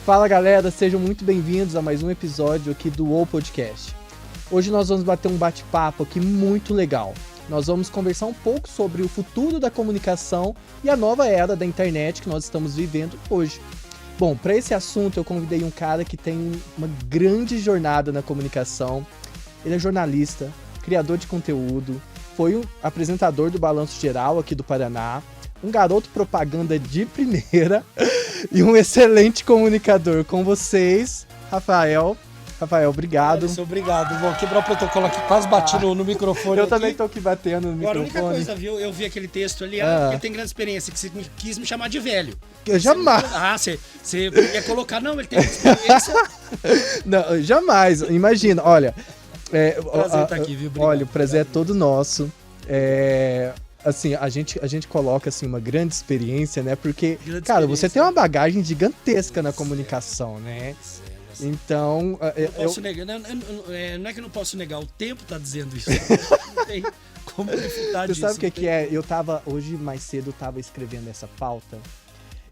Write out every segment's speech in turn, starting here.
Fala galera, sejam muito bem-vindos a mais um episódio aqui do O Podcast. Hoje nós vamos bater um bate-papo aqui muito legal. Nós vamos conversar um pouco sobre o futuro da comunicação e a nova era da internet que nós estamos vivendo hoje. Bom, para esse assunto eu convidei um cara que tem uma grande jornada na comunicação. Ele é jornalista, criador de conteúdo, foi um apresentador do Balanço Geral aqui do Paraná, um garoto propaganda de primeira e um excelente comunicador. Com vocês, Rafael. Rafael, obrigado. Obrigado. Vou quebrar o protocolo aqui, quase bati no microfone. Eu aqui. também tô aqui batendo no Agora, microfone. a única coisa, viu? Eu vi aquele texto ali, porque tem grande experiência, que você quis me chamar de velho. Eu jamais. Você ia colocar, não, ele tem experiência. Não, jamais. Imagina, olha. Prazer estar aqui, viu? Obrigado, olha, o prazer é todo nosso. Assim, a gente coloca assim, uma grande experiência, né? Porque, cara, você tem uma bagagem gigantesca na comunicação, né? Então, não posso negar, não é que eu não posso negar, o tempo tá dizendo isso. Não tem como refutar disso. Você sabe o que é? Eu tava, hoje mais cedo, eu tava escrevendo essa pauta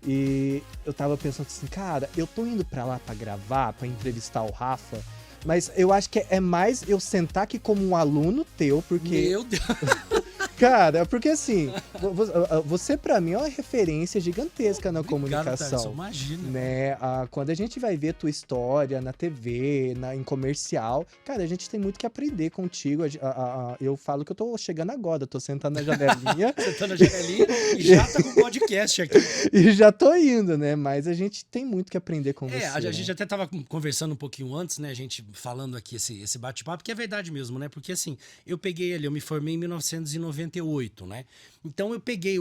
e eu tava pensando assim, cara, eu tô indo pra lá pra gravar, pra entrevistar o Rafa, mas eu acho que é mais eu sentar aqui como um aluno teu, porque... Meu Deus! Cara, porque assim, você pra mim é uma referência gigantesca na comunicação. Thales, imagina. Né? Quando a gente vai ver tua história na TV, em comercial, cara, a gente tem muito que aprender contigo. Eu falo que eu tô chegando agora, tô sentando na janelinha. Sentando na janelinha e já tá com podcast aqui. E já tô indo, né? Mas a gente tem muito que aprender com você. A gente até tava conversando um pouquinho antes, né? A gente falando aqui esse bate-papo, que é verdade mesmo, né? Porque assim, eu me formei em 1998, né? Então eu peguei,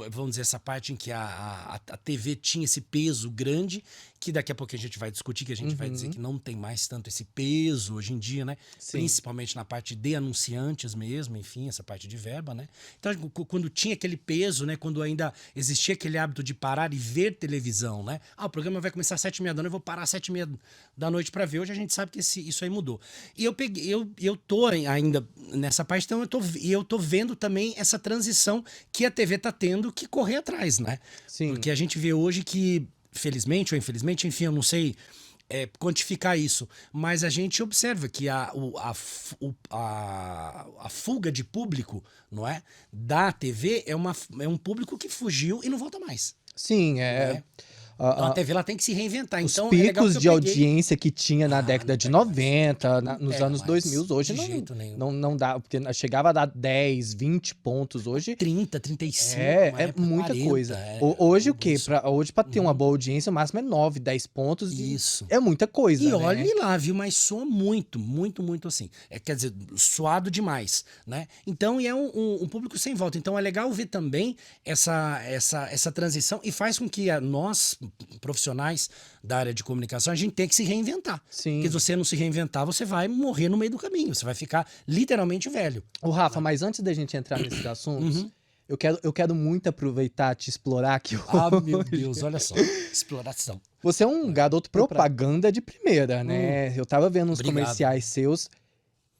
vamos dizer, essa parte em que a TV tinha esse peso grande, que daqui a pouco a gente vai discutir, que a gente vai dizer que não tem mais tanto esse peso hoje em dia, né? Sim. Principalmente na parte de anunciantes mesmo, enfim, essa parte de verba, né? Então, quando tinha aquele peso, né? Quando ainda existia aquele hábito de parar e ver televisão, né? O programa vai começar às 7h30 da noite, eu vou parar às 7h30 da noite para ver. Hoje a gente sabe que isso aí mudou. E eu tô ainda nessa parte, então eu tô vendo também essa transição que a TV tá tendo que correr atrás, né? Sim. Porque a gente vê hoje que, felizmente ou infelizmente, enfim, eu não sei quantificar isso, mas a gente observa que a fuga de público, não é, da TV é um público que fugiu e não volta mais. Sim, Então a TV ela tem que se reinventar. Os então, picos de audiência que tinha na década de 90, nos anos 2000, hoje não dá, porque chegava a dar 10, 20 pontos hoje. 30, 35. É muita 40, coisa. Hoje o quê? Hoje pra ter uma boa audiência, o máximo é 9, 10 pontos. Isso. É muita coisa, E né? olhe lá, viu? Mas soa muito, muito, muito assim. Quer dizer, suado demais, né? Então, é um público sem volta. Então, é legal ver também essa transição e faz com que nós, profissionais da área de comunicação, a gente tem que se reinventar. Sim. Porque se você não se reinventar, você vai morrer no meio do caminho. Você vai ficar literalmente velho. Ô, Rafa, mas antes da gente entrar nesses assuntos, eu quero muito aproveitar, te explorar aqui hoje. Meu Deus, olha só. Exploração. Você é um garoto propaganda de primeira, né? Eu tava vendo uns comerciais seus.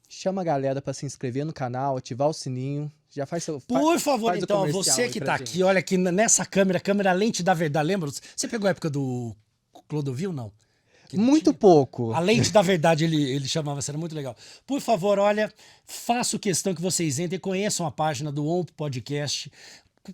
Chama a galera pra se inscrever no canal, ativar o sininho. Já faz seu. Por favor, faz então, você que tá aqui, olha aqui nessa câmera lente da verdade. Lembra? Você pegou a época do Clodovil, não? Muito pouco. A lente da verdade ele chamava, isso era muito legal. Por favor, olha, faço questão que vocês entrem e conheçam a página do On Podcast.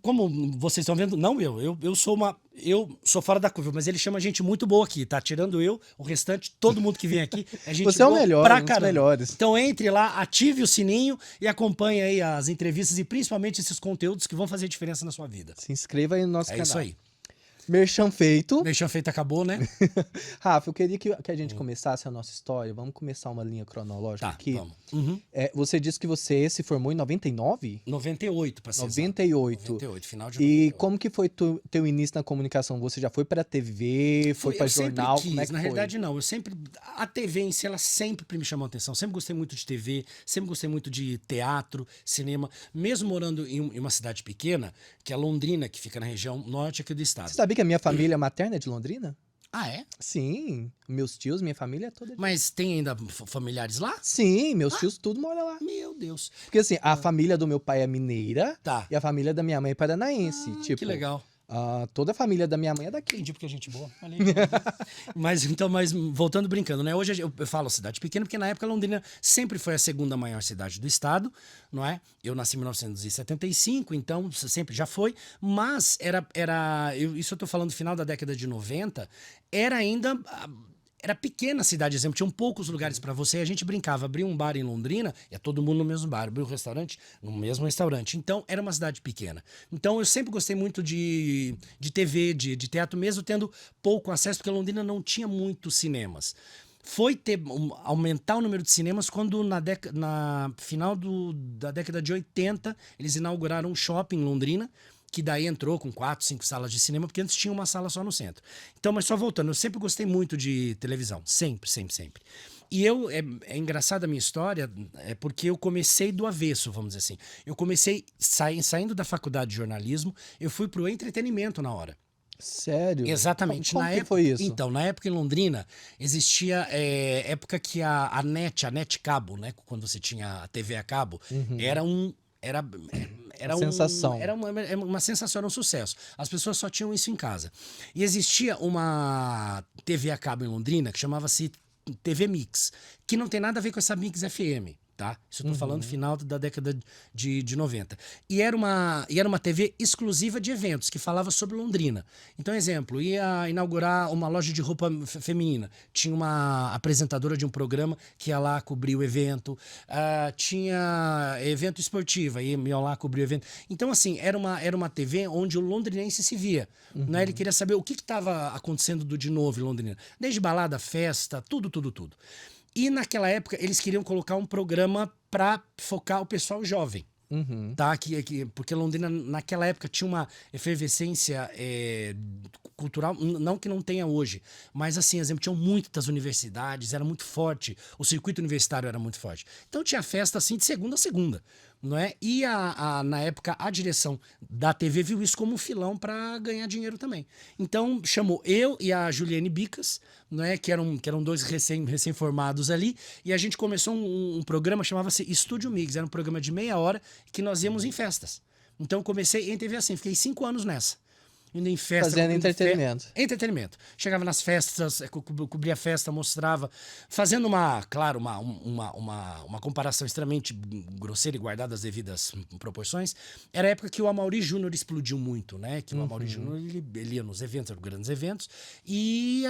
Como vocês estão vendo, não eu sou fora da curva, mas ele chama gente muito boa aqui, tá? Tirando eu, o restante, todo mundo que vem aqui é gente Você é o boa melhor, pra um dos caramba. melhores. Então entre lá, ative o sininho e acompanhe aí as entrevistas e principalmente esses conteúdos que vão fazer diferença na sua vida. Se inscreva aí no nosso canal. É isso aí. Merchan feito. Merchan feito acabou, né? Rafa, eu queria que a gente começasse a nossa história. Vamos começar uma linha cronológica aqui. Vamos. Você disse que você se formou em 99? 98, pra ser 98. 98, final de 98. E como que foi teu início na comunicação? Você já foi pra TV, foi pra jornal? Como é que na realidade, não. A TV em si, ela sempre me chamou a atenção. Sempre gostei muito de TV, sempre gostei muito de teatro, cinema. Mesmo morando em uma cidade pequena, que é Londrina, que fica na região norte aqui do estado. Você sabia que a minha família materna é de Londrina? Ah, é? Sim. Meus tios, minha família é toda de... Mas tem ainda familiares lá? Sim, meus tios tudo moram lá. Meu Deus. Porque assim, a família do meu pai é mineira Tá. e a família da minha mãe é paranaense. Que legal. Toda a família da minha mãe é daqui. Entendi porque é gente boa. Mas voltando brincando, né? Hoje eu falo cidade pequena porque na época Londrina sempre foi a segunda maior cidade do estado, não é? Eu nasci em 1975, então sempre já foi, mas isso eu tô falando final da década de 90, era ainda era pequena a cidade, exemplo, tinham poucos lugares para você, a gente brincava, abria um bar em Londrina, ia todo mundo no mesmo bar, abria um restaurante, no mesmo restaurante. Então, era uma cidade pequena. Então, eu sempre gostei muito de TV, de teatro, mesmo tendo pouco acesso, porque Londrina não tinha muitos cinemas. Foi aumentar o número de cinemas quando na final da década de 80, eles inauguraram um shopping em Londrina, que daí entrou com 4, 5 salas de cinema, porque antes tinha uma sala só no centro. Então, mas só voltando, eu sempre gostei muito de televisão. Sempre, sempre, sempre. E é engraçada a minha história, porque eu comecei do avesso, vamos dizer assim. Eu comecei, saindo da faculdade de jornalismo, eu fui pro entretenimento na hora. Sério? Exatamente. Como que foi isso? Então, na época em Londrina, existia época que a NET Cabo, né? Quando você tinha a TV a cabo, era sensação. Era uma sensação, era um sucesso. As pessoas só tinham isso em casa. E existia uma TV a cabo em Londrina que chamava-se TV Mix, que não tem nada a ver com essa Mix FM. Tá? Isso eu tô falando final da década de 90. E era uma TV exclusiva de eventos, que falava sobre Londrina. Então, exemplo, ia inaugurar uma loja de roupa feminina. Tinha uma apresentadora de um programa que ia lá cobrir o evento. Tinha evento esportivo, ia lá cobrir o evento. Então, assim, era uma TV onde o londrinense se via. Né? Ele queria saber o que estava acontecendo de novo em Londrina. Desde balada, festa, tudo, tudo, tudo. E naquela época eles queriam colocar um programa para focar o pessoal jovem. Tá? Porque Londrina naquela época tinha uma efervescência cultural, não que não tenha hoje, mas assim, exemplo, tinham muitas universidades, era muito forte, o circuito universitário era muito forte. Então tinha festa assim de segunda a segunda. Não é? E na época a direção da TV viu isso como um filão para ganhar dinheiro também. Então chamou eu e a Juliane Bicas, não é? que eram dois recém-formados ali, e a gente começou um programa, chamava-se Estúdio Mix, era um programa de meia hora que nós íamos em festas. Então eu comecei em TV assim, fiquei 5 anos nessa. Indo em festa. Fazendo entretenimento. Entretenimento. Chegava nas festas, cobria a festa, mostrava. Fazendo uma comparação extremamente grosseira e guardada as devidas proporções. Era a época que o Amaury Júnior explodiu muito, né? Que o Amaury Júnior ele ia nos eventos, grandes eventos. E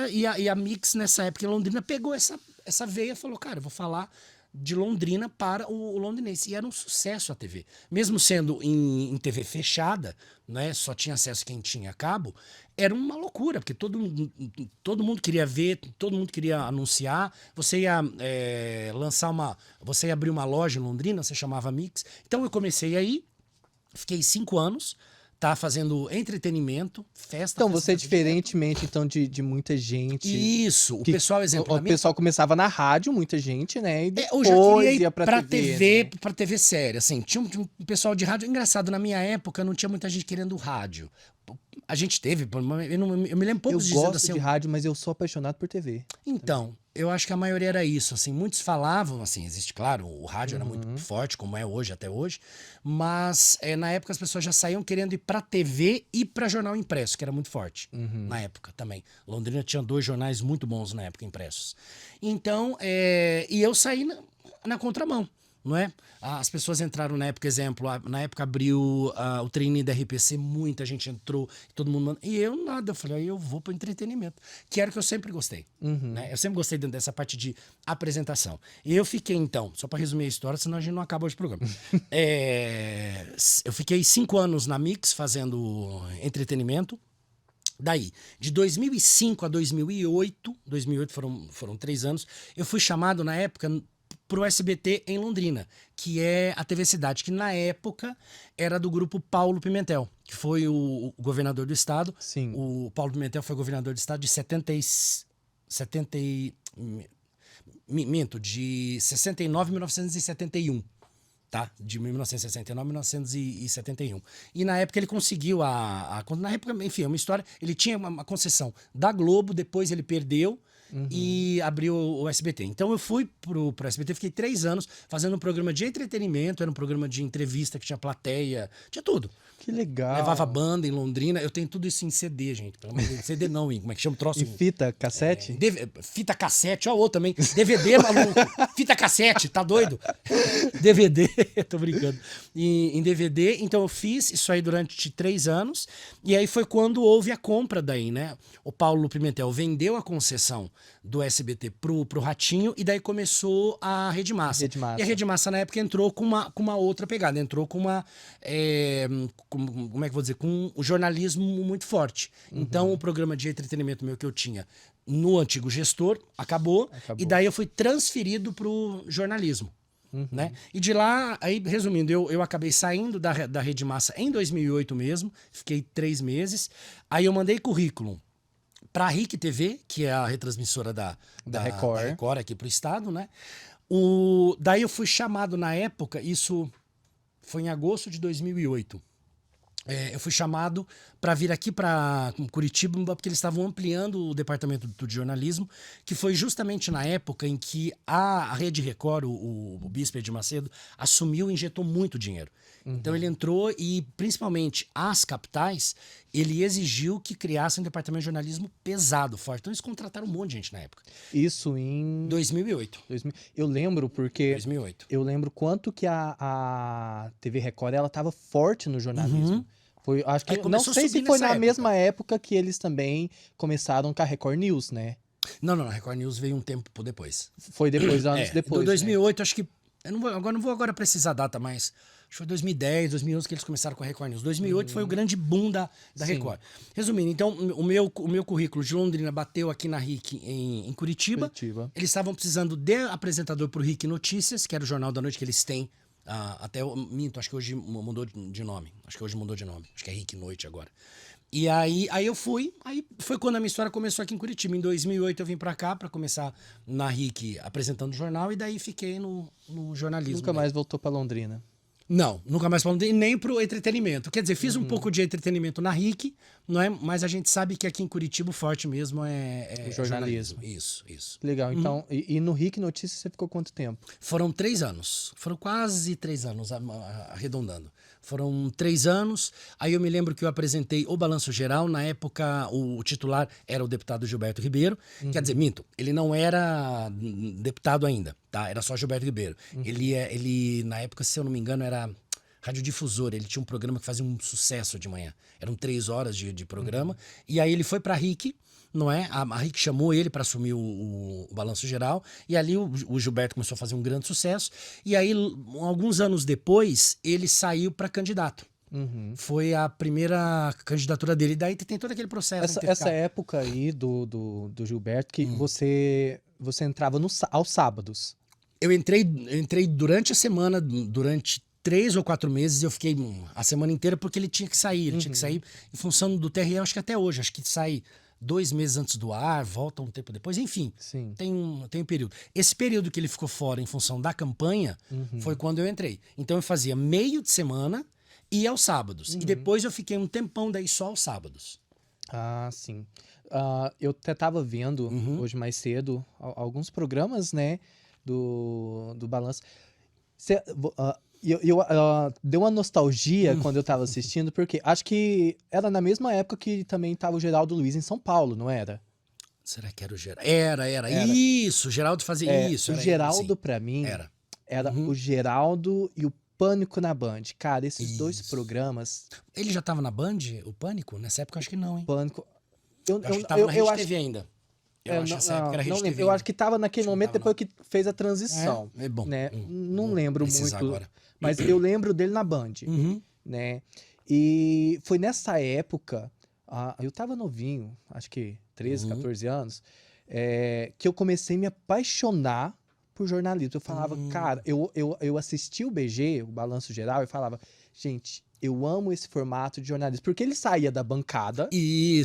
a Mix, nessa época em Londrina, pegou essa veia e falou: cara, eu vou falar de Londrina para o londrinense. E era um sucesso a TV. Mesmo sendo em TV fechada, né, só tinha acesso quem tinha cabo, era uma loucura, porque todo mundo queria ver, todo mundo queria anunciar. Você ia você ia abrir uma loja em Londrina, você chamava Mix. Então eu comecei aí, fiquei 5 anos, tá fazendo entretenimento, festa. Então, você, diferentemente então, de muita gente. Isso, o pessoal, exemplo. O pessoal começava na rádio, muita gente, né? E depois eu já queria ir ia pra TV. Né? Pra TV séria, assim. Tinha um pessoal de rádio. Engraçado, na minha época não tinha muita gente querendo rádio. A gente teve, eu me lembro poucos dizendo assim. Eu gosto assim, de rádio, mas eu sou apaixonado por TV. Então, eu acho que a maioria era isso, assim, muitos falavam, assim, existe, claro, o rádio era muito forte, como é hoje, até hoje, mas na época as pessoas já saíam querendo ir pra TV e pra jornal impresso, que era muito forte, na época também. Londrina tinha 2 jornais muito bons na época, impressos. Então, e eu saí na contramão. Não é? As pessoas entraram na época, exemplo, na época abriu o trainee da RPC, muita gente entrou, todo mundo. E eu nada, eu falei, eu vou para entretenimento, que era o que eu sempre gostei. Né? Eu sempre gostei dessa parte de apresentação. E eu fiquei, então, só para resumir a história, senão a gente não acaba hoje o programa. Eu fiquei 5 anos na Mix fazendo entretenimento. Daí, de 2005 a 2008 foram 3 anos, eu fui chamado na época pro SBT em Londrina, que é a TV Cidade, que na época era do grupo Paulo Pimentel, que foi o governador do estado. Sim. O Paulo Pimentel foi governador do estado de 69 a 1971. Tá? De 1969 a 1971. E na época ele conseguiu na época, enfim, é uma história. Ele tinha uma concessão da Globo, depois ele perdeu e abriu o SBT. Então eu fui pro SBT, fiquei 3 anos fazendo um programa de entretenimento, era um programa de entrevista que tinha plateia, tinha tudo. Que legal. Levava banda em Londrina. Eu tenho tudo isso em CD, gente. Pelo amor de Deus. CD não, como é que chama o troço? E fita, cassete? Fita cassete, ó, outro também. DVD, maluco. Fita cassete, tá doido? DVD, tô brincando. Em DVD, então eu fiz isso aí durante 3 anos. E aí foi quando houve a compra daí, né? O Paulo Pimentel vendeu a concessão do SBT pro Ratinho e daí começou a Rede Massa. Rede Massa. E a Rede Massa, na época, entrou com uma outra pegada. Entrou com uma... como é que eu vou dizer? Com um jornalismo muito forte. Então, o programa de entretenimento meu que eu tinha no antigo gestor acabou. E daí eu fui transferido pro jornalismo. Né? E de lá, aí, resumindo, eu acabei saindo da Rede Massa em 2008 mesmo. Fiquei 3 meses. Aí eu mandei currículo para a RIC TV, que é a retransmissora da Record aqui pro estado, né? Daí eu fui chamado na época, isso foi em agosto de 2008. Eu fui chamado para vir aqui para Curitiba, porque eles estavam ampliando o departamento de jornalismo, que foi justamente na época em que a Rede Record, o Bispo de Macedo, assumiu e injetou muito dinheiro. Então ele entrou e, principalmente as capitais, ele exigiu que criasse um departamento de jornalismo pesado, forte. Então eles contrataram um monte de gente na época. Isso em... 2008. Eu lembro porque... 2008. Eu lembro quanto que a TV Record, ela estava forte no jornalismo. Foi, acho que, não sei se foi na mesma época que eles também começaram com a Record News, né? Não, a Record News veio um tempo depois. Foi depois, anos depois. Em 2008, né? Acho que... Eu não vou agora precisar a data, mas... Acho que foi 2010, 2011 que eles começaram com a Record News. 2008 foi o grande boom da Record. Resumindo, então, o meu currículo de Londrina bateu aqui na RIC em Curitiba. Eles estavam precisando de apresentador pro RIC Notícias, que era o Jornal da Noite que eles têm. Minto, acho que hoje mudou de nome. Acho que é RIC Noite agora. E aí eu fui, aí foi quando a minha história começou aqui em Curitiba. Em 2008 eu vim pra cá pra começar na RIC apresentando o jornal e daí fiquei no jornalismo. Nunca mais voltou pra Londrina? Não, nunca mais falando nem pro entretenimento. Quer dizer, fiz um pouco de entretenimento na RIC, não é? Mas a gente sabe que aqui em Curitiba o forte mesmo é o jornalismo. Isso. Legal. Então, e no RIC Notícias você ficou quanto tempo? Foram 3 anos. Foram quase 3 anos, arredondando. Foram 3 anos. Aí eu me lembro que eu apresentei o Balanço Geral. Na época, o titular era o deputado Gilberto Ribeiro. Quer dizer, minto, ele não era deputado ainda, tá? Era só Gilberto Ribeiro. Ele, na época, se eu não me engano, era radiodifusor. Ele tinha um programa que fazia um sucesso de manhã. Eram 3 horas de programa. E aí ele foi pra RIC, não é? A RIC chamou ele para assumir o Balanço Geral, e ali o Gilberto começou a fazer um grande sucesso, e aí, alguns anos depois, ele saiu para candidato. Foi a primeira candidatura dele, e daí tem todo aquele processo. Essa época aí do Gilberto, que você entrava aos sábados. Eu entrei durante a semana, durante 3 ou 4 meses, eu fiquei a semana inteira, porque ele tinha que sair. Ele tinha que sair em função do TRE, acho que até hoje. Acho que sai 2 meses antes do ar, volta um tempo depois, enfim. Tem um período. Esse período que ele ficou fora em função da campanha foi quando eu entrei. Então eu fazia meio de semana e aos sábados. E depois eu fiquei um tempão daí só aos sábados. Ah, sim. Eu até tava vendo hoje mais cedo alguns programas, né, do Balanço. Deu uma nostalgia quando eu tava assistindo, porque acho que era na mesma época que também tava o Geraldo Luiz em São Paulo, não era? Será que era o Geraldo? Era. Isso, o Geraldo fazia isso. O Geraldo, pra mim, era o Geraldo e o Pânico na Band. Cara, esses 2 programas... Ele já tava na Band, o Pânico? Nessa época, acho que não, hein? Pânico... Eu acho que tava na Rede TV ainda. Eu acho que essa época era Rede TV. Eu acho que tava naquele momento depois que fez a transição. É bom. Né? Não lembro muito, agora. Mas eu lembro dele na Band. Né? E foi nessa época, eu tava novinho, acho que 13, 14 anos, que eu comecei a me apaixonar por jornalismo. Eu falava, cara, eu assisti o BG, o Balanço Geral, e falava, gente, eu amo esse formato de jornalismo. Porque ele saía da bancada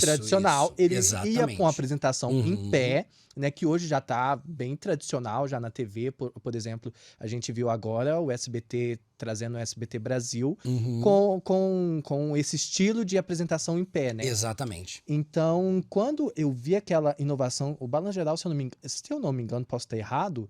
tradicional, ele ia com a apresentação em pé, né, que hoje já tá bem tradicional, já na TV. Por exemplo, a gente viu agora o SBT trazendo o SBT Brasil com esse estilo de apresentação em pé, né? Exatamente. Então, quando eu vi aquela inovação, o Balanço Geral, se eu não me engano, posso estar errado,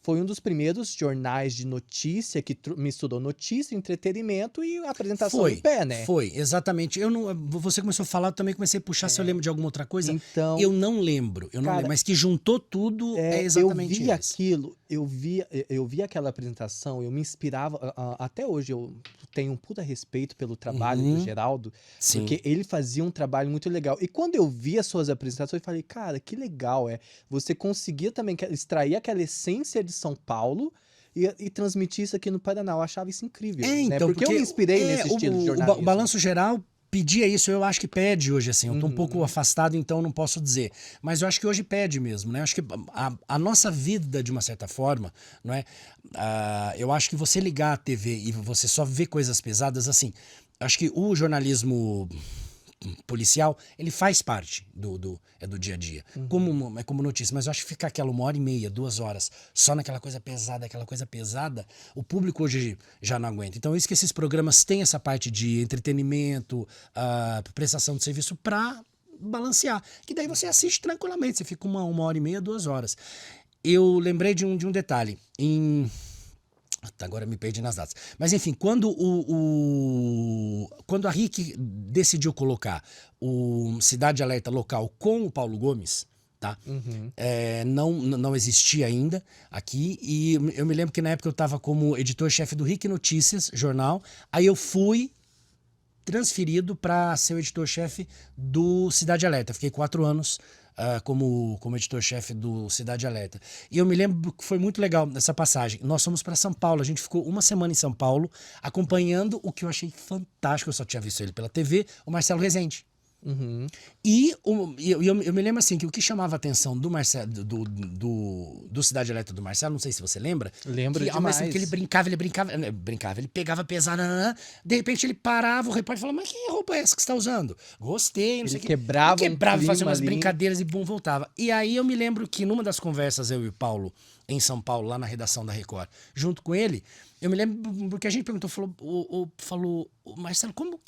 foi um dos primeiros jornais de notícia que misturou notícia, entretenimento e apresentação em pé, né? Foi, exatamente. Eu não, você começou a falar, eu também comecei a puxar se eu lembro de alguma outra coisa. Então, eu não lembro, mas que juntou tudo é exatamente eu vi isso. aquilo, eu vi aquela apresentação, eu me inspirava, até hoje eu tenho um puta respeito pelo trabalho do Geraldo, Sim. porque ele fazia um trabalho muito legal. E quando eu vi as suas apresentações, eu falei, cara, que legal, você conseguia também extrair aquela essência de São Paulo e transmitir isso aqui no Paraná. Eu achava isso incrível, então, né? Porque eu me inspirei nesse estilo de jornalismo. O Balanço Geral pedia isso, eu acho que pede hoje, assim, eu tô um pouco afastado, então não posso dizer, mas eu acho que hoje pede mesmo, né? Eu acho que a nossa vida, de uma certa forma, não é? Eu acho que você ligar a TV e você só ver coisas pesadas, assim, acho que o jornalismo policial, ele faz parte do dia a dia, como notícia, mas eu acho que ficar aquela 1h30, 2 horas, só naquela coisa pesada, o público hoje já não aguenta. Então, isso que esses programas têm essa parte de entretenimento, prestação de serviço para balancear, que daí você assiste tranquilamente, você fica 1h30, 2 horas. Eu lembrei de um detalhe, agora me perdi nas datas. Mas enfim, quando a RIC decidiu colocar o Cidade Alerta local com o Paulo Gomes, tá? Não existia ainda aqui. E eu me lembro que na época eu estava como editor-chefe do RIC Notícias, jornal. Aí eu fui transferido para ser o editor-chefe do Cidade Alerta. Fiquei 4 anos como editor-chefe do Cidade Alerta. E eu me lembro que foi muito legal essa passagem. Nós fomos para São Paulo, a gente ficou 1 semana em São Paulo, acompanhando o que eu achei fantástico, eu só tinha visto ele pela TV, o Marcelo Rezende. E eu me lembro assim, que o que chamava a atenção do Marcelo, do Cidade Alerta do Marcelo, não sei se você lembra. Lembro que, demais. ao mesmo tempo que ele pegava pesado, de repente ele parava, o repórter falava, mas que roupa é essa que você tá usando? Gostei, não sei o que. Quebrava, fazia umas brincadeiras e voltava. E aí eu me lembro que numa das conversas, eu e o Paulo, em São Paulo, lá na redação da Record, junto com ele, eu me lembro porque a gente perguntou, falou, Marcelo, como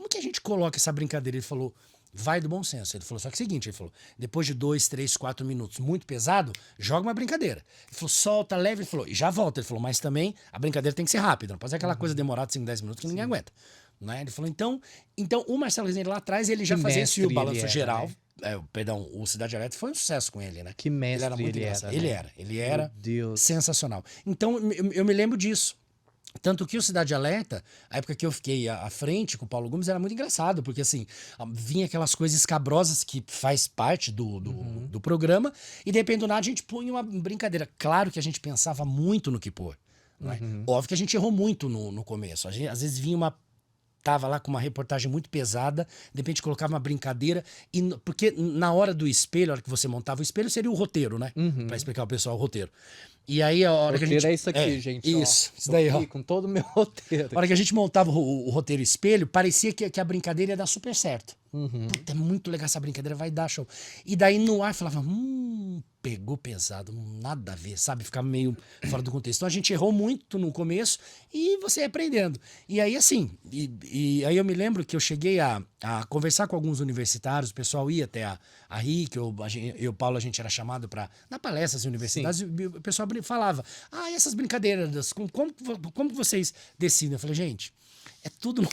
que a gente coloca essa brincadeira? Ele falou, vai do bom senso. Ele falou, só que é o seguinte, ele falou, depois de 2, 3, 4 minutos muito pesado, joga uma brincadeira. Ele falou, solta, leve, ele falou, e já volta. Ele falou, mas também a brincadeira tem que ser rápida, não pode ser aquela coisa demorada, 5, 10 minutos que ninguém aguenta. Né? Ele falou, então o Marcelo Rezende lá atrás, ele já fazia isso, e o Balanço Geral, né? O Cidade Alerta foi um sucesso com ele, né? Que mestre ele era muito engraçado. Ele era Meu Deus. sensacional. Então eu me lembro disso. Tanto que o Cidade Alerta, a época que eu fiquei à frente com o Paulo Gomes, era muito engraçado, porque assim, vinha aquelas coisas escabrosas que faz parte do programa, e de repente do nada a gente punha uma brincadeira. Claro que a gente pensava muito no que pôr. Não é? Óbvio que a gente errou muito no começo. Às vezes vinha tava lá com uma reportagem muito pesada, de repente colocava uma brincadeira, porque na hora do espelho, a hora que você montava o espelho, seria o roteiro, né? Pra explicar ao pessoal o roteiro. E aí a hora que a gente... é isso aqui, gente. Isso daí, ó. Com todo o meu roteiro. A hora que a gente montava o roteiro espelho, parecia que a brincadeira ia dar super certo. Puta, é muito legal essa brincadeira, vai dar show. E daí no ar falava, pegou pesado, nada a ver, sabe? Ficava meio fora do contexto. Então a gente errou muito no começo e você ia aprendendo. E aí assim, e aí eu me lembro que eu cheguei a conversar com alguns universitários, o pessoal ia até a RIC, eu e o Paulo, a gente era chamado para dar palestras em universidades, e o pessoal falava, e essas brincadeiras, como que vocês decidem? Eu falei, gente, é tudo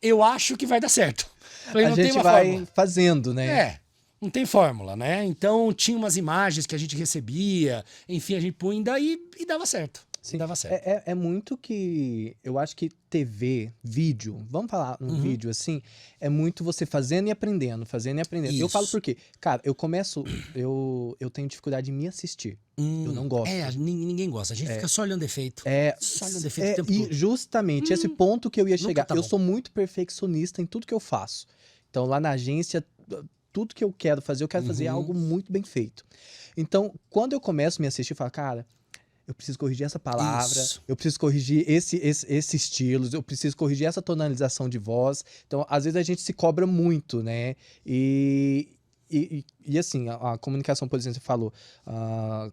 eu acho que vai dar certo. Falei, a não gente tem uma vai fórmula. fazendo, né? Não tem fórmula, né? Então tinha umas imagens que a gente recebia, enfim, a gente punha e dava certo. Sim, dava certo. É muito que... Eu acho que TV, vídeo, vamos falar vídeo assim, é muito você fazendo e aprendendo, fazendo e aprendendo. Isso. Eu falo por quê? Cara, eu tenho dificuldade em me assistir. Eu não gosto. Ninguém gosta. A gente fica só olhando defeito. Só olhando defeito o tempo e todo. justamente esse ponto que eu ia chegar. Tá eu bom. sou muito perfeccionista em tudo que eu faço. Então, lá na agência, tudo que eu quero fazer, eu quero fazer algo muito bem feito. Então, quando eu começo a me assistir, eu falo, cara, eu preciso corrigir essa palavra, eu preciso corrigir esse estilo, eu preciso corrigir essa tonalização de voz. Então, às vezes a gente se cobra muito, né? E assim, a comunicação, por exemplo, você falou,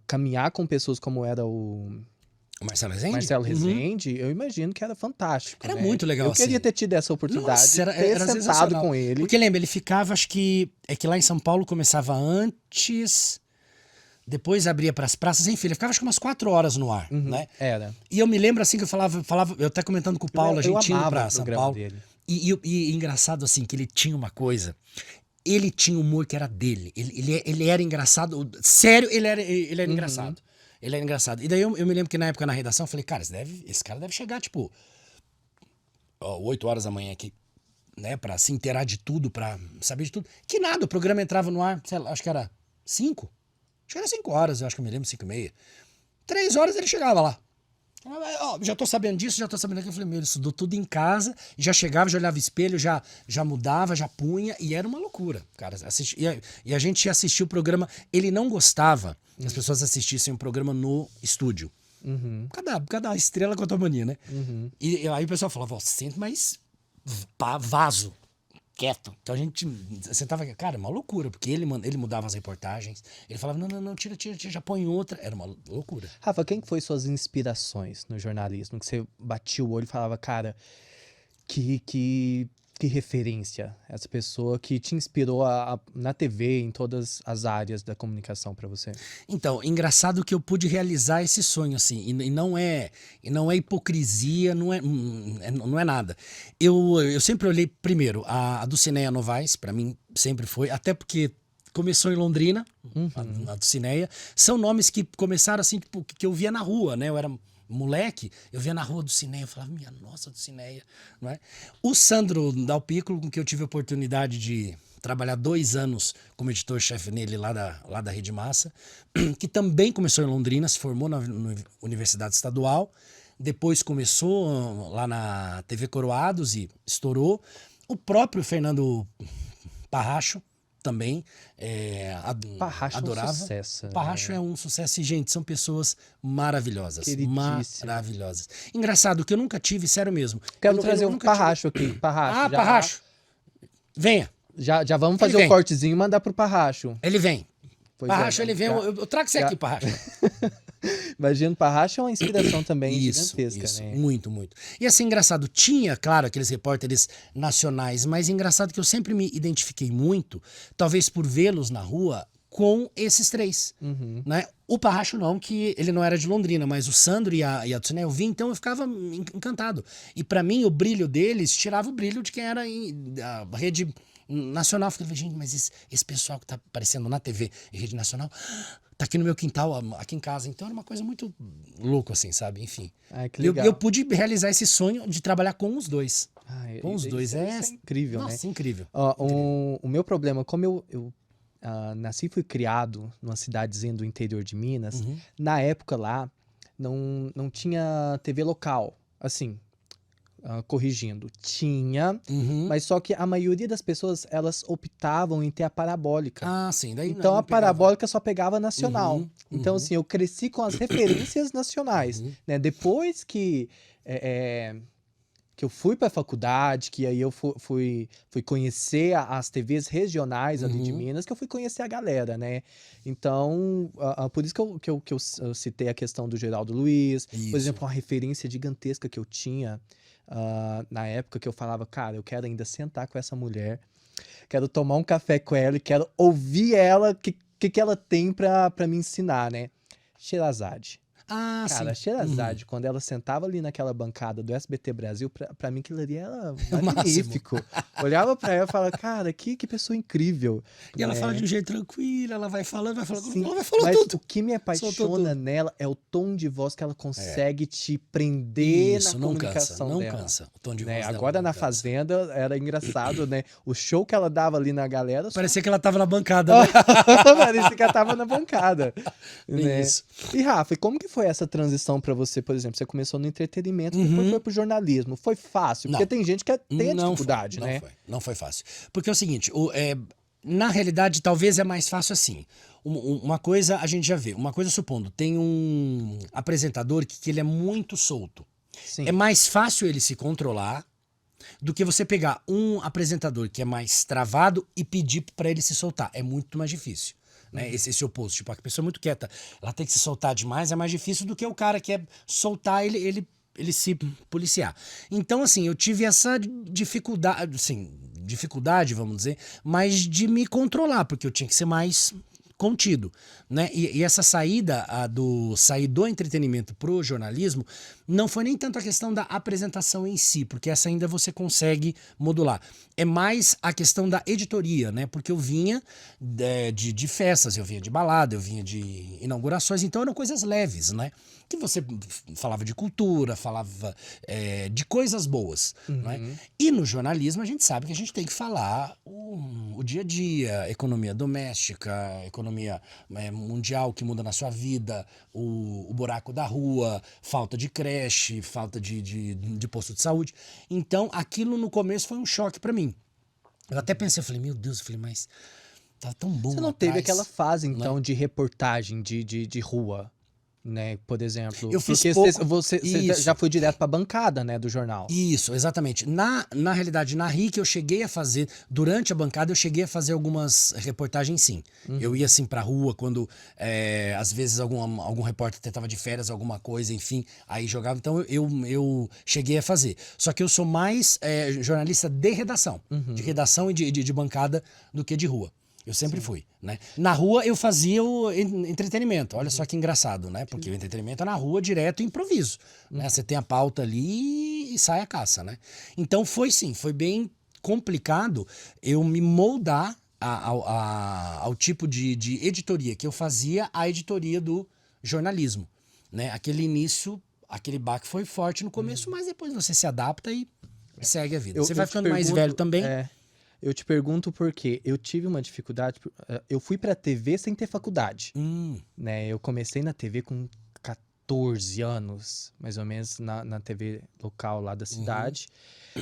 caminhar com pessoas como era o Marcelo Rezende? Marcelo Rezende, eu imagino que era fantástico. Era né? muito legal. Eu queria ter tido essa oportunidade. Nossa, era sentado sensacional. com ele. Porque lembra, ele ficava, acho que... É que lá em São Paulo começava antes depois abria pras praças, enfim, ele ficava acho que umas 4 horas no ar, né? Era. E eu me lembro assim que eu falava, eu até comentando com o Paulo, a gente indo amava pra o São programa Paulo. dele. E engraçado assim, que ele tinha uma coisa. Ele tinha humor que era dele. Ele era engraçado. Sério, ele era engraçado. Ele era engraçado. E daí eu me lembro que na época na redação eu falei, cara, esse cara deve chegar, tipo, 8 horas da manhã aqui, né? Pra se inteirar de tudo, pra saber de tudo. Que nada, o programa entrava no ar, sei lá, acho que era 5. Acho que era 5 horas, eu acho que eu me lembro, 5:30. 3 horas ele chegava lá. Já tô sabendo disso, já tô sabendo daquilo. Eu falei, meu, ele estudou tudo em casa, já chegava, já olhava espelho, já mudava, já punha, e era uma loucura, cara. E a gente assistia o programa, ele não gostava que as pessoas assistissem o programa no estúdio. Cada estrela com a tua mania, né? E aí o pessoal falava, senta mais vaso, quieto. Então a gente sentava, cara, uma loucura, porque ele mudava as reportagens, ele falava, não, tira, já põe outra. Era uma loucura. Rafa, quem que foi suas inspirações no jornalismo? Que você batia o olho e falava, cara, que referência. Essa pessoa que te inspirou na TV, em todas as áreas da comunicação pra você. Então, engraçado que eu pude realizar esse sonho, assim, e não é hipocrisia, não é nada. Eu sempre olhei, primeiro, a Dulcinea Novaes, pra mim sempre foi, até porque começou em Londrina, a Dulcinea, são nomes que começaram assim, tipo, que eu via na rua, né, eu era moleque, eu via na rua do Dulcinea, eu falava, minha nossa, Dulcinea, não é? O Sandro Dalpiccolo, com quem eu tive a oportunidade de trabalhar 2 anos como editor-chefe nele lá da Rede Massa, que também começou em Londrina, se formou na Universidade Estadual, depois começou lá na TV Coroados e estourou. O próprio Fernando Parracho também Parracho adorava. É um sucesso. Parracho é um sucesso e, gente, são pessoas maravilhosas. Queridíssimo. Maravilhosas. Engraçado, que eu nunca tive, sério mesmo. Quero Eu trazer um nunca Parracho aqui. Parracho. Parracho. Venha. Já vamos fazer Ele um vem. cortezinho e mandar pro Parracho. Ele vem. Pois Parracho, é, ele vem. Eu trago você aqui, Parracho. Imagina, Parracho é uma inspiração também Isso, gigantesca, né? muito, muito. E assim, engraçado, tinha, claro, aqueles repórteres nacionais, mas engraçado que eu sempre me identifiquei muito, talvez por vê-los na rua, com esses 3, né? O Parracho não, que ele não era de Londrina, mas o Sandro e a Dulcinea eu vi, então eu ficava encantado. E pra mim, o brilho deles tirava o brilho de quem era a rede nacional. Eu falei, gente, mas esse pessoal que tá aparecendo na TV em rede nacional tá aqui no meu quintal, aqui em casa. Então era uma coisa muito louca, assim, sabe? Enfim. Ai, que legal. Eu pude realizar esse sonho de trabalhar com os dois. Com os dois. Isso é incrível, né? Nossa, incrível. O meu problema, como eu nasci e fui criado numa cidadezinha do interior de Minas, na época lá não tinha TV local, assim, corrigindo. Tinha, mas só que a maioria das pessoas, elas optavam em ter a parabólica. Ah, sim. Daí Então não a parabólica só pegava nacional. Então, uhum. assim, eu cresci com as referências nacionais, né? Depois que eu fui para a faculdade, que aí eu fui conhecer as TVs regionais ali de Minas, que eu fui conhecer a galera, né? Então, por isso que eu citei a questão do Geraldo Luiz. Isso. Por exemplo, uma referência gigantesca que eu tinha na época, que eu falava, cara, eu quero ainda sentar com essa mulher, quero tomar um café com ela e quero ouvir ela, o que ela tem para me ensinar, né? Sherazade. Ah, Cara, a sim. Sherazade, quando ela sentava ali naquela bancada do SBT Brasil, pra mim aquilo ali era o magnífico. Olhava pra ela e falava, cara, que pessoa incrível. E ela né? fala de um jeito tranquilo, ela vai falando, Sim, ela vai falando mas tudo. o que me Soltou apaixona tudo. nela é o tom de voz que ela consegue te prender Isso, na não comunicação cansa, não dela. cansa. O tom de Né? voz dela Agora não na cansa. Fazenda era engraçado, né? O show que ela dava ali na galera só Parecia que ela tava na bancada, né? parecia que ela tava na bancada. Né? Isso. E Rafa, e como que foi essa transição pra você, por exemplo? Você começou no entretenimento, depois foi pro jornalismo. Foi fácil? Porque Não. tem gente que tem a Não dificuldade, foi, né? Não foi fácil. Porque é o seguinte, na realidade, talvez é mais fácil assim. Uma coisa a gente já vê. Uma coisa, supondo, tem um apresentador que ele é muito solto. Sim. É mais fácil ele se controlar do que você pegar um apresentador que é mais travado e pedir pra ele se soltar. É muito mais difícil. Né? Esse oposto. Tipo, a pessoa é muito quieta, ela tem que se soltar demais, é mais difícil do que o cara que é soltar ele se policiar. Então, assim, eu tive essa dificuldade, assim, vamos dizer, mas de me controlar, porque eu tinha que ser mais contido, né? E essa saída sair do entretenimento pro jornalismo não foi nem tanto a questão da apresentação em si, porque essa ainda você consegue modular. É mais a questão da editoria, né? Porque eu vinha de festas, eu vinha de balada, eu vinha de inaugurações, então eram coisas leves, né? Que você falava de cultura, falava de coisas boas, né? E no jornalismo a gente sabe que a gente tem que falar o dia a dia, economia doméstica, economia mundial que muda na sua vida, o buraco da rua, falta de creche, falta de posto de saúde. Então aquilo no começo foi um choque pra mim. Eu até pensei, eu falei, meu Deus, mas tá tão bom. Você não atrás, teve aquela fase, então, né? de reportagem de rua, né? Por exemplo. Eu fiz porque pouco. você Isso. já foi direto pra bancada, né, do jornal. Isso, exatamente. Na realidade, na RIC eu cheguei a fazer, durante a bancada eu cheguei a fazer algumas reportagens sim. Eu ia assim pra rua quando às vezes algum repórter tentava de férias, alguma coisa, enfim, aí jogava. Então eu cheguei a fazer. Só que eu sou mais jornalista de redação. De redação e de bancada do que de rua. Eu sempre fui, né? Na rua eu fazia o entretenimento. Olha só que engraçado, né? Porque o entretenimento é na rua direto e improviso, né? Você tem a pauta ali e sai a caça, né? Então foi bem complicado eu me moldar ao tipo de editoria que eu fazia, a editoria do jornalismo, né? Aquele início, aquele baque foi forte no começo, mas depois você se adapta e segue a vida. Você vai ficando mais velho também. Eu te pergunto porque eu tive uma dificuldade. Eu fui pra TV sem ter faculdade. Né? Eu comecei na TV com 14 anos, mais ou menos, na TV local lá da cidade.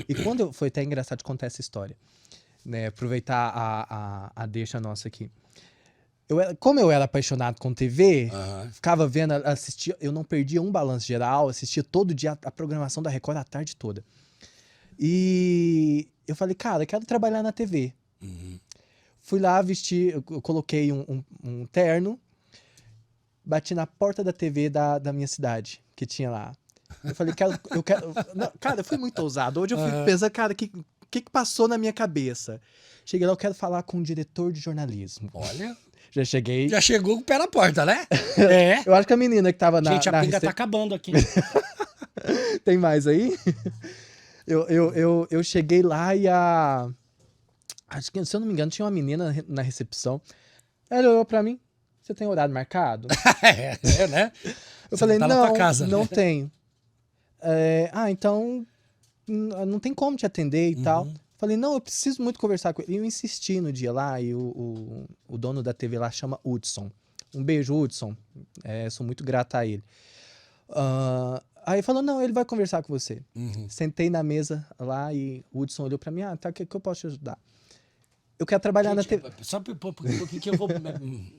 E quando foi até engraçado contar essa história, né? Aproveitar a deixa nossa aqui. Como eu era apaixonado com TV, ficava vendo, assistia, eu não perdia um balanço geral, assistia todo dia a programação da Record a tarde toda. E eu falei, cara, eu quero trabalhar na TV. Fui lá, vesti, eu coloquei um terno, bati na porta da TV da minha cidade, que tinha lá. Eu falei, eu quero... Não, cara, eu fui muito ousado. Hoje eu fico pensando, cara, o que passou na minha cabeça? Cheguei lá, eu quero falar com o diretor de jornalismo. Olha... Já cheguei. Já chegou com o pé na porta, né? Eu acho que a menina que tava Gente, a pinga tá acabando aqui. Tem mais aí? Eu cheguei lá e acho que, se eu não me engano, tinha uma menina na recepção. Ela olhou pra mim. Você tem horário marcado? Né? Eu falei, tá não, na tua casa, não né? tenho. Então não tem como te atender e tal. Falei, não, eu preciso muito conversar com ele. E eu insisti no dia lá, e o dono da TV lá chama Hudson. Um beijo, Hudson. Sou muito grato a ele. Aí falou, não, ele vai conversar com você. Sentei na mesa lá e o Hudson olhou pra mim, tá, o que eu posso te ajudar? Eu quero trabalhar na TV. Só por que eu vou...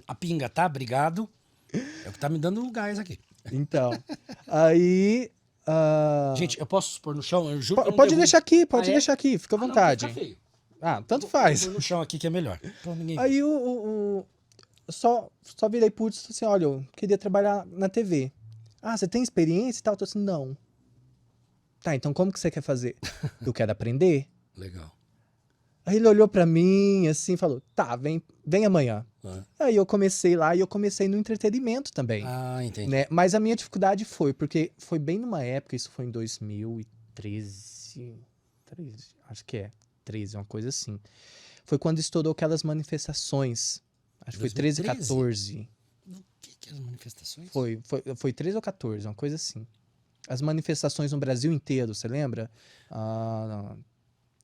A pinga, tá? Obrigado. É o que tá me dando gás aqui. Então, aí... Gente, eu posso pôr no chão? Eu juro que eu não Pode derrubo. deixar aqui, deixar aqui, fica à vontade. Não, fica feio. Tanto faz. Vou pôr no chão aqui que é melhor. Então, ninguém... Aí só virei pro Hudson assim, olha, eu queria trabalhar na TV. Você tem experiência e tal? Eu tô assim, não. Tá, então como que você quer fazer? Eu quero aprender. Legal. Aí ele olhou pra mim, assim, falou, tá, vem amanhã. Aí eu comecei lá e eu comecei no entretenimento também. Entendi. Né? Mas a minha dificuldade porque foi bem numa época, isso foi em 2013, acho que 13, uma coisa assim. Foi quando estourou aquelas manifestações. Acho que foi 13 ou 14. O que é as manifestações? Foi 13 ou 14, uma coisa assim. As manifestações no Brasil inteiro, você lembra?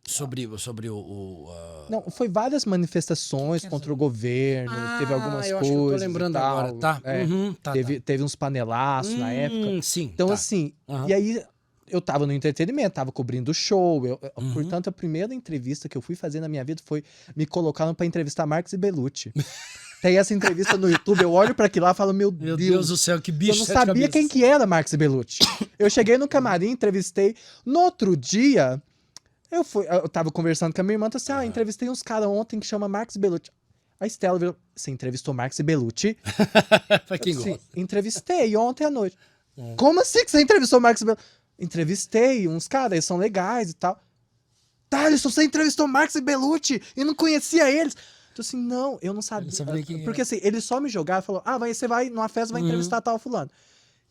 Sobre Não, foi várias manifestações contra o governo, teve algumas eu coisas. Acho que eu tô lembrando agora, tá? Teve uns panelaços na época. Sim. Então, assim, e aí eu tava no entretenimento, tava cobrindo o show. Portanto, a primeira entrevista que eu fui fazer na minha vida foi me colocaram pra entrevistar Marcos e Bellucci. Tem essa entrevista no YouTube, eu olho pra aquilo lá e falo, meu Deus do céu, que bicho. Eu não sabia quem que era Marcos e Bellucci. Eu cheguei no camarim, entrevistei. No outro dia, eu tava conversando com a minha irmã, assim, entrevistei uns caras ontem que chama Marcos e Bellucci. A Estela virou, você entrevistou Marcos e Bellucci? Pra quem gosta. Entrevistei ontem à noite. Como assim que você entrevistou Marcos e Bellucci? Entrevistei uns caras, eles são legais e tal. Thales, você entrevistou Marcos e Bellucci e não conhecia eles. Então assim, não, eu não sabia. quem Porque assim, ele só me jogava e falou, você vai numa festa, vai entrevistar tal fulano.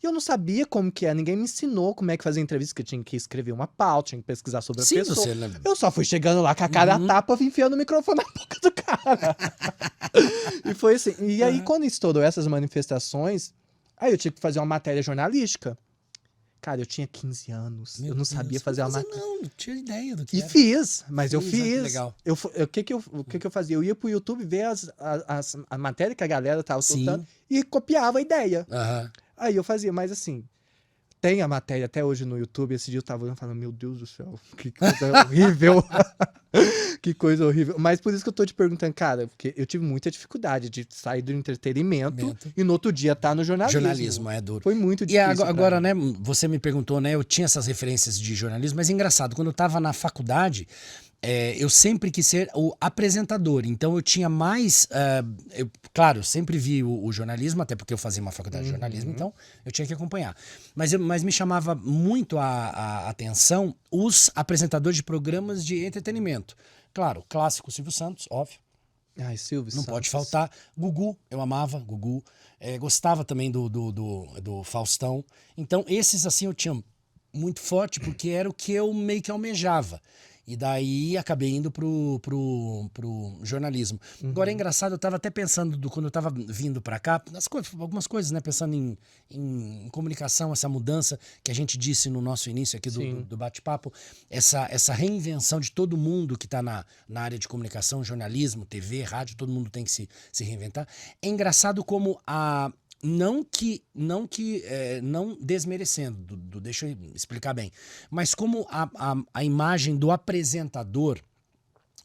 E eu não sabia como que é, ninguém me ensinou como é que fazia entrevista, que eu tinha que escrever uma pauta, tinha que pesquisar sobre a Sim, pessoa. você, né? Eu só fui chegando lá com a cara a tapa, enfiando o microfone na boca do cara. E foi assim. E aí, quando estourou essas manifestações, aí eu tive que fazer uma matéria jornalística. Cara, eu tinha 15 anos, eu não sabia fazer uma matéria. Não tinha ideia do que E era. fiz, mas eu Que fiz. legal. O que que eu fazia? Eu ia pro YouTube ver a matéria que a galera tava soltando e copiava a ideia. Aham. Aí eu fazia, mas assim, tem a matéria até hoje no YouTube. Esse dia eu tava olhando e falando, meu Deus do céu, que coisa horrível. Que coisa horrível. Mas por isso que eu tô te perguntando, cara, porque eu tive muita dificuldade de sair do entretenimento e no outro dia tá no jornalismo. Jornalismo é duro. Foi muito E difícil. agora, né, você me perguntou, né, eu tinha essas referências de jornalismo, mas é engraçado, quando eu tava na faculdade, eu sempre quis ser o apresentador, então eu tinha mais, claro, eu sempre vi o jornalismo, até porque eu fazia uma faculdade de jornalismo, então eu tinha que acompanhar. Mas me chamava muito a atenção os apresentadores de programas de entretenimento. Claro, clássico Silvio Santos, óbvio. Ai, Silvio Não Santos. pode faltar. Gugu, eu amava Gugu. Gostava também do Faustão. Então, esses assim eu tinha muito forte, porque era o que eu meio que almejava. E daí acabei indo pro jornalismo. Agora é engraçado, eu tava até pensando, quando eu tava vindo pra cá, algumas coisas, né? Pensando em comunicação, essa mudança que a gente disse no nosso início aqui do bate-papo, essa reinvenção de todo mundo que tá na área de comunicação, jornalismo, TV, rádio, todo mundo tem que se reinventar. É engraçado como não desmerecendo, deixa eu explicar bem, mas como a imagem do apresentador,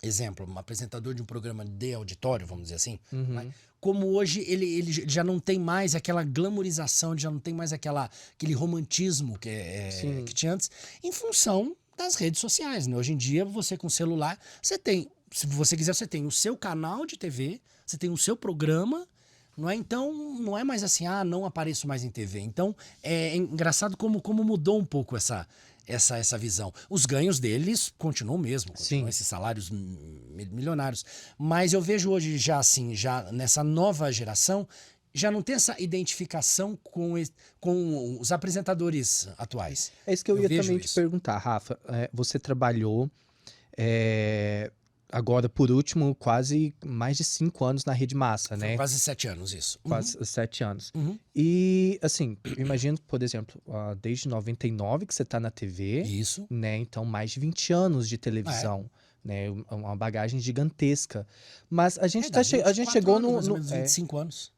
exemplo, um apresentador de um programa de auditório, vamos dizer assim, né? Como hoje ele já não tem mais aquela glamorização, já não tem mais aquele romantismo que tinha antes, em função das redes sociais, né? Hoje em dia, você com celular, você tem, se você quiser, você tem o seu canal de TV, você tem o seu programa. Não é? Então, não é mais assim, não apareço mais em TV. Então, é engraçado como mudou um pouco essa visão. Os ganhos deles continuam mesmo, continuam esses salários milionários. Mas eu vejo hoje já assim, já nessa nova geração, já não tem essa identificação com os apresentadores atuais. É isso que eu ia também te perguntar, Rafa. Você trabalhou... Agora, por último, quase mais de 5 anos na Rede Massa, né? Quase 7 anos, isso. Quase 7 anos. E, assim, eu imagino, por exemplo, desde 99 que você tá na TV. Isso. Né? Então, mais de 20 anos de televisão. Né? Uma bagagem gigantesca. Mas a gente, a gente chegou anos, mais ou menos 25 anos.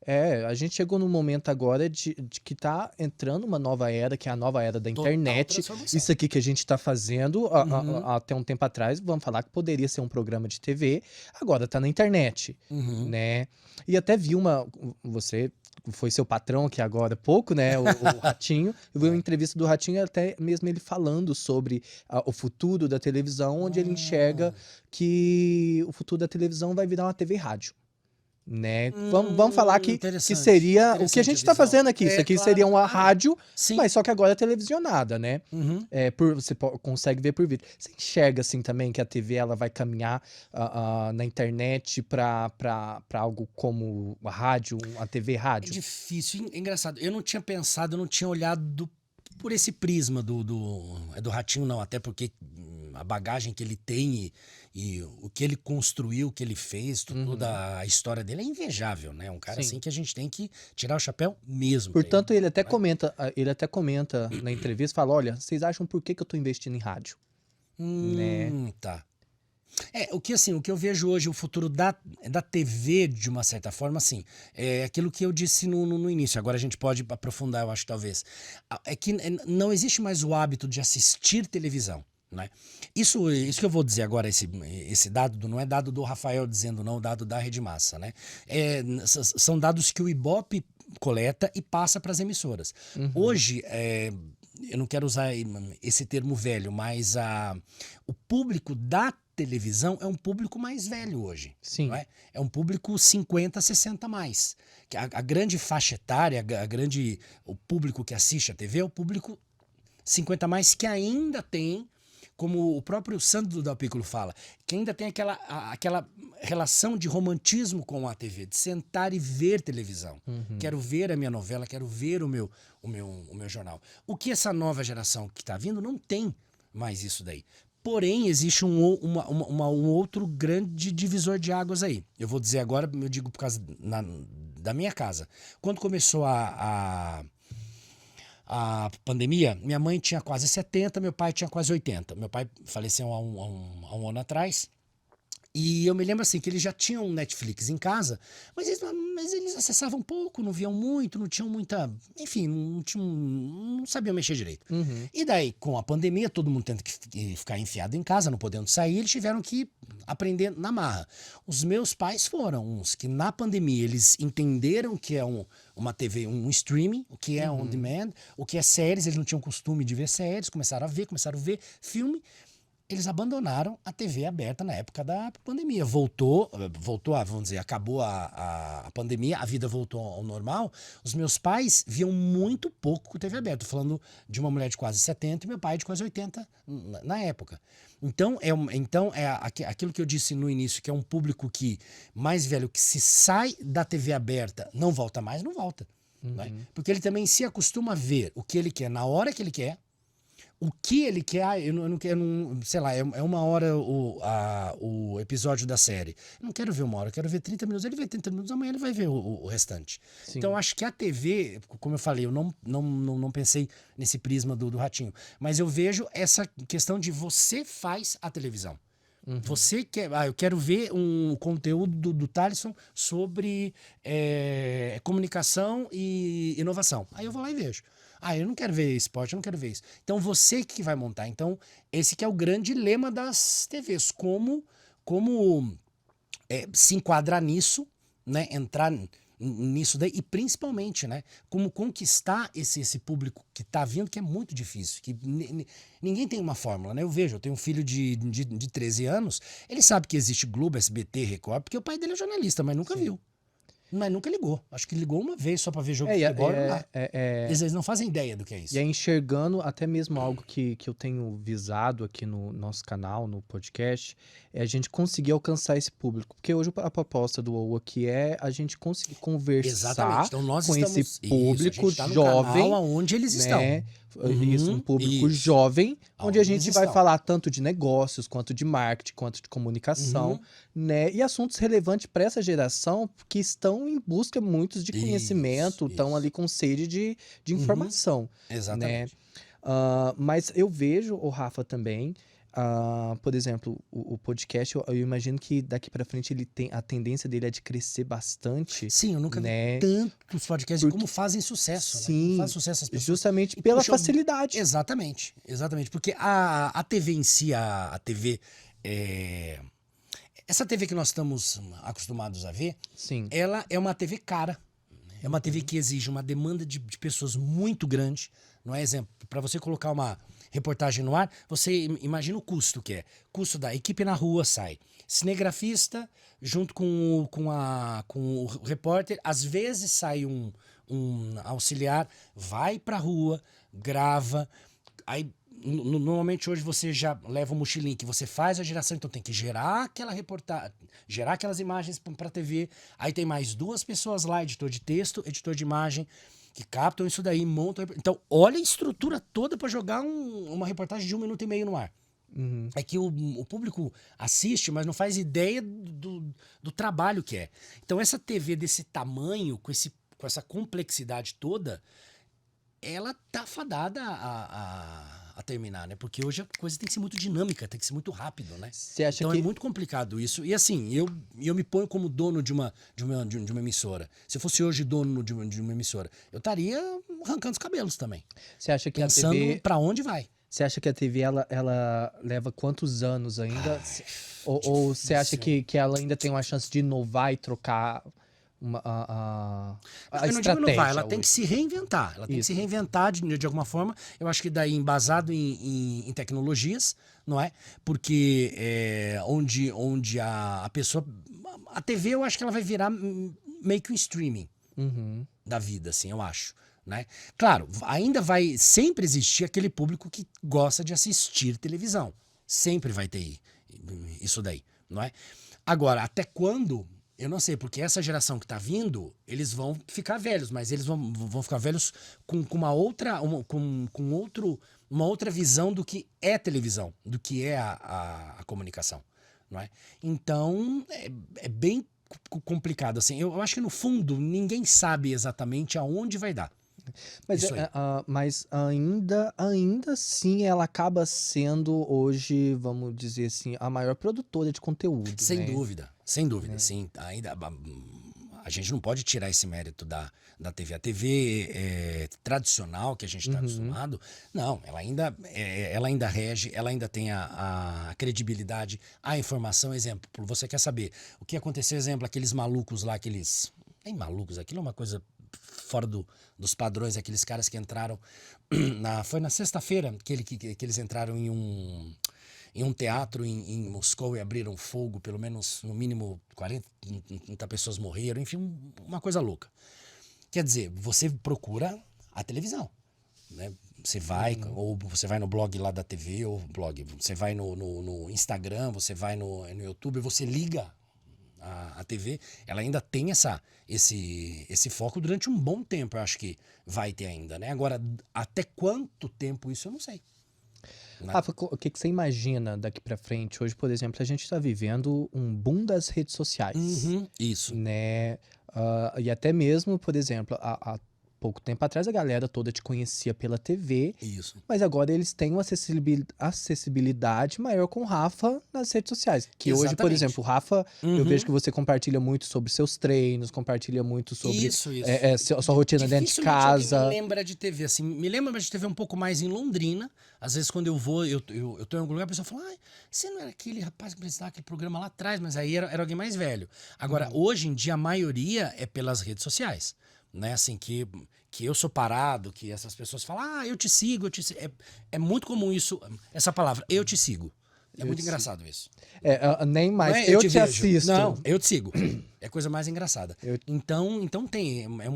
A gente chegou no momento agora de que tá entrando uma nova era, que é a nova era da internet. Isso aqui que a gente tá fazendo até um tempo atrás, vamos falar que poderia ser um programa de TV, agora tá na internet, né? E até vi você foi seu patrão aqui agora há pouco, né? O Ratinho. Eu vi uma entrevista do Ratinho, até mesmo ele falando sobre o futuro da televisão, onde ele enxerga que o futuro da televisão vai virar uma TV rádio. Né? Vamos falar que seria o que a gente está fazendo aqui. Isso aqui seria uma rádio, mas só que agora é televisionada, né? Você consegue ver por vídeo. Você enxerga assim também que a TV ela vai caminhar na internet para algo como a rádio, a TV rádio? É difícil, é engraçado. Eu não tinha pensado, eu não tinha olhado por esse prisma do Ratinho, não. Até porque a bagagem que ele tem e o que ele construiu, o que ele fez, toda a história dele é invejável, né? Um cara assim que a gente tem que tirar o chapéu mesmo. Portanto, ele até comenta na entrevista, fala, olha, vocês acham por que eu tô investindo em rádio? Né? Tá. O que eu vejo hoje, o futuro da TV, de uma certa forma, assim, é aquilo que eu disse no início, agora a gente pode aprofundar, eu acho, talvez. É que não existe mais o hábito de assistir televisão. Né? Isso que eu vou dizer agora, esse dado, não é dado do Rafael dizendo, não, dado da Rede Massa, né? São dados que o Ibope coleta e passa para as emissoras. Hoje, eu não quero usar esse termo velho, mas o público da televisão é um público mais velho hoje. Sim. Não é? É um público 50, 60 mais. A grande faixa etária, o público que assiste a TV é o público 50 mais que ainda tem como o próprio Sandro Dal Piccolo fala, que ainda tem aquela relação de romantismo com a TV, de sentar e ver televisão. Quero ver a minha novela, quero ver o meu jornal. O que essa nova geração que está vindo não tem mais isso daí. Porém, existe um outro grande divisor de águas aí. Eu vou dizer agora, eu digo por causa da minha casa. Quando começou a pandemia, minha mãe tinha quase 70, meu pai tinha quase 80. Meu pai faleceu há um ano atrás. E eu me lembro assim que eles já tinham Netflix em casa, mas eles acessavam pouco, não viam muito, não tinham muita... Enfim, não sabiam mexer direito. E daí, com a pandemia, todo mundo tendo que ficar enfiado em casa, não podendo sair, eles tiveram que aprender na marra. Os meus pais foram uns que na pandemia eles entenderam que é uma TV, um streaming, o que é on demand, o que é séries, eles não tinham costume de ver séries, começaram a ver filme. Eles abandonaram a TV aberta na época da pandemia. Voltou vamos dizer, acabou a pandemia, a vida voltou ao normal. Os meus pais viam muito pouco com TV aberta. Tô falando de uma mulher de quase 70 e meu pai de quase 80 na época. Então é aquilo que eu disse no início, que é um público que mais velho, que se sai da TV aberta, não volta mais, não volta. Né? Porque ele também se acostuma a ver o que ele quer na hora que ele quer. O que ele quer, eu não quero, sei lá, é uma hora o episódio da série. Eu não quero ver uma hora, eu quero ver 30 minutos. Ele vê 30 minutos, amanhã ele vai ver o restante. Sim. Então, eu acho que a TV, como eu falei, eu não pensei nesse prisma do Ratinho, mas eu vejo essa questão de você faz a televisão. Você quer... eu quero ver um conteúdo do Thaleson sobre comunicação e inovação. Aí eu vou lá e vejo. Eu não quero ver esporte, eu não quero ver isso. Então, você que vai montar. Então, esse que é o grande lema das TVs. Como se enquadrar nisso, né? Entrar nisso daí. E, principalmente, né? Como conquistar esse público que está vindo, que é muito difícil. Que ninguém tem uma fórmula, né? Eu tenho um filho de 13 anos. Ele sabe que existe Globo, SBT, Record, porque o pai dele é jornalista, mas nunca viu. Mas nunca ligou. Acho que ligou uma vez só pra ver jogo de futebol. Eles não fazem ideia do que é isso. E enxergando até mesmo algo que eu tenho visado aqui no nosso canal, no podcast, é a gente conseguir alcançar esse público. Porque hoje a proposta do OU aqui é a gente conseguir conversar então, nós com estamos, esse público isso, jovem. Onde eles estão. Isso, um público jovem, onde a gente vai falar tanto de negócios, quanto de marketing, quanto de comunicação, né? E assuntos relevantes para essa geração que estão em busca muitos de conhecimento, estão ali com sede de informação. Exatamente. Né? Mas eu vejo, o Rafa também, por exemplo, o podcast, eu imagino que daqui para frente a tendência dele é de crescer bastante. Sim, eu nunca vi tantos podcasts como fazem sucesso. Sim, né? Como faz sucesso as pessoas. Justamente pela facilidade. Exatamente. Porque a TV em si, a TV... Essa TV que nós estamos acostumados a ver, sim, ela é uma TV cara. É uma TV que exige uma demanda de pessoas muito grande. Não é exemplo? Para você colocar uma reportagem no ar, você imagina o custo que é. Custo da equipe na rua sai. Cinegrafista, junto com o repórter, às vezes sai um auxiliar, vai pra rua, grava, aí... Normalmente hoje você já leva um mochilinho que você faz a geração, então tem que gerar aquela reportagem, gerar aquelas imagens para TV. Aí tem mais 2 pessoas lá, editor de texto, editor de imagem, que captam isso daí, montam. Então, olha a estrutura toda para jogar uma reportagem de 1 minuto e meio no ar. É que o público assiste, mas não faz ideia do trabalho que é. Então, essa TV desse tamanho, com essa complexidade toda, ela tá fadada a terminar, né? Porque hoje a coisa tem que ser muito dinâmica, tem que ser muito rápido, né? Então é muito complicado isso. E assim, eu me ponho como dono de uma emissora. Se eu fosse hoje dono de uma emissora, eu estaria arrancando os cabelos também. Você acha que pensando a TV... pra onde vai? Você acha que a TV ela leva quantos anos ainda? Ou você acha que ela ainda tem uma chance de inovar e trocar a eu não digo inovar, ela tem que se reinventar. Ela tem que se reinventar de alguma forma. Eu acho que daí embasado em tecnologias, não é? Porque onde a pessoa... A TV eu acho que ela vai virar meio que um streaming. da vida, assim, eu acho, né? Claro, ainda vai sempre existir aquele público que gosta de assistir televisão. Sempre vai ter isso daí, não é? Agora, até quando? Eu não sei, porque essa geração que tá vindo, eles vão ficar velhos, mas eles vão ficar velhos com uma outra, uma outra visão do que é televisão, do que é a comunicação, não é? Então, é bem complicado, assim. Eu acho que, no fundo, ninguém sabe exatamente aonde vai dar. Mas, Isso aí. mas ainda assim ela acaba sendo hoje, vamos dizer assim, a maior produtora de conteúdo, Sem né? dúvida, sim. Ainda, a gente não pode tirar esse mérito da TV. A TV tradicional que a gente está acostumado, não, ela ainda rege, ela ainda tem a credibilidade, a informação. Exemplo, você quer saber o que aconteceu, exemplo, aqueles malucos lá, nem malucos, aquilo é uma coisa fora dos padrões, aqueles caras que entraram, foi na sexta-feira que eles entraram em um teatro em Moscou e abriram fogo, pelo menos, no mínimo, 40 pessoas morreram, enfim, uma coisa louca. Quer dizer, você procura a televisão, né? Você vai, ou você vai no blog lá da TV, ou blog, você vai no Instagram, você vai no YouTube, você liga a TV, ela ainda tem esse foco durante um bom tempo, eu acho que vai ter ainda, né? Agora, até quanto tempo isso eu não sei. Né? Rafa, o que você imagina daqui pra frente? Hoje, por exemplo, a gente está vivendo um boom das redes sociais, Isso. né? E até mesmo, por exemplo, há pouco tempo atrás a galera toda te conhecia pela TV, Isso. mas agora eles têm uma acessibilidade maior com o Rafa nas redes sociais. Que hoje, por Exatamente. exemplo, o Rafa, eu vejo que você compartilha muito sobre seus treinos, compartilha muito sobre Isso. sua rotina dentro de Dificilmente alguém casa. me lembra de TV, assim, me lembra de TV um pouco mais em Londrina. Às vezes, quando eu vou, eu tô em algum lugar, a pessoa fala, você não era aquele rapaz que apresentava aquele programa lá atrás, mas aí era alguém mais velho. Agora, hoje em dia, a maioria é pelas redes sociais, né? Assim, que eu sou parado, que essas pessoas falam, eu te sigo, é muito comum isso, essa palavra, eu te sigo. É muito engraçado isso. Nem mais, Não é, eu te vejo. assisto. Não, eu te sigo. É a coisa mais engraçada. Então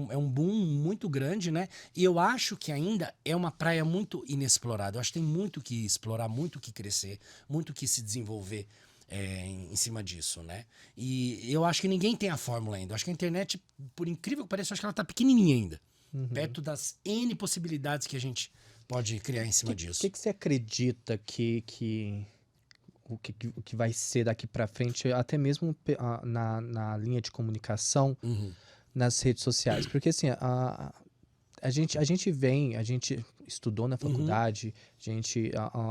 é um boom muito grande, né? E eu acho que ainda é uma praia muito inexplorada. Eu acho que tem muito que explorar, muito que crescer, muito que se desenvolver em cima disso, né? E eu acho que ninguém tem a fórmula ainda. Eu acho que a internet, por incrível que pareça, eu acho que ela tá pequenininha ainda. Perto das N possibilidades que a gente pode criar em cima disso. O que você acredita o que vai ser daqui pra frente, até mesmo na linha de comunicação, nas redes sociais? Porque assim, a gente estudou na faculdade,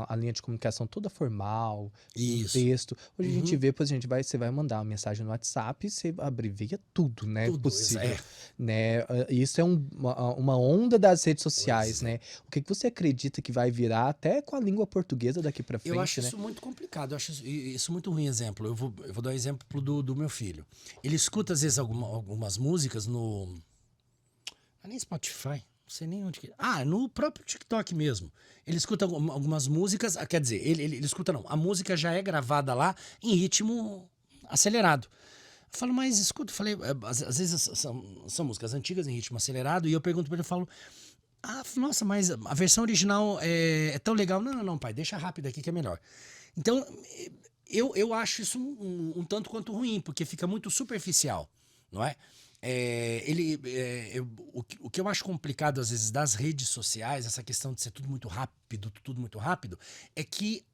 a linha de comunicação toda formal, Isso. texto. Hoje a gente vê, pois você vai mandar uma mensagem no WhatsApp, você abrevia tudo, né? Tudo, possível. Né? Isso é uma onda das redes sociais, né? O que você acredita que vai virar até com a língua portuguesa daqui pra frente, Eu acho né? isso muito complicado, eu acho isso muito ruim. Exemplo, eu vou dar um exemplo do meu filho. Ele escuta, às vezes, algumas músicas no... nem Spotify, não sei nem onde que... no próprio TikTok mesmo. Ele escuta algumas músicas, quer dizer, ele escuta não, a música já é gravada lá em ritmo acelerado. Eu falo, mas escuta, eu falei, às vezes são músicas antigas em ritmo acelerado, e eu pergunto pra ele, eu falo, nossa, mas a versão original é tão legal. Não, pai, deixa rápido aqui que é melhor. Então, eu acho isso um tanto quanto ruim, porque fica muito superficial, não é? O que eu acho complicado, às vezes, das redes sociais, essa questão de ser tudo muito rápido, é que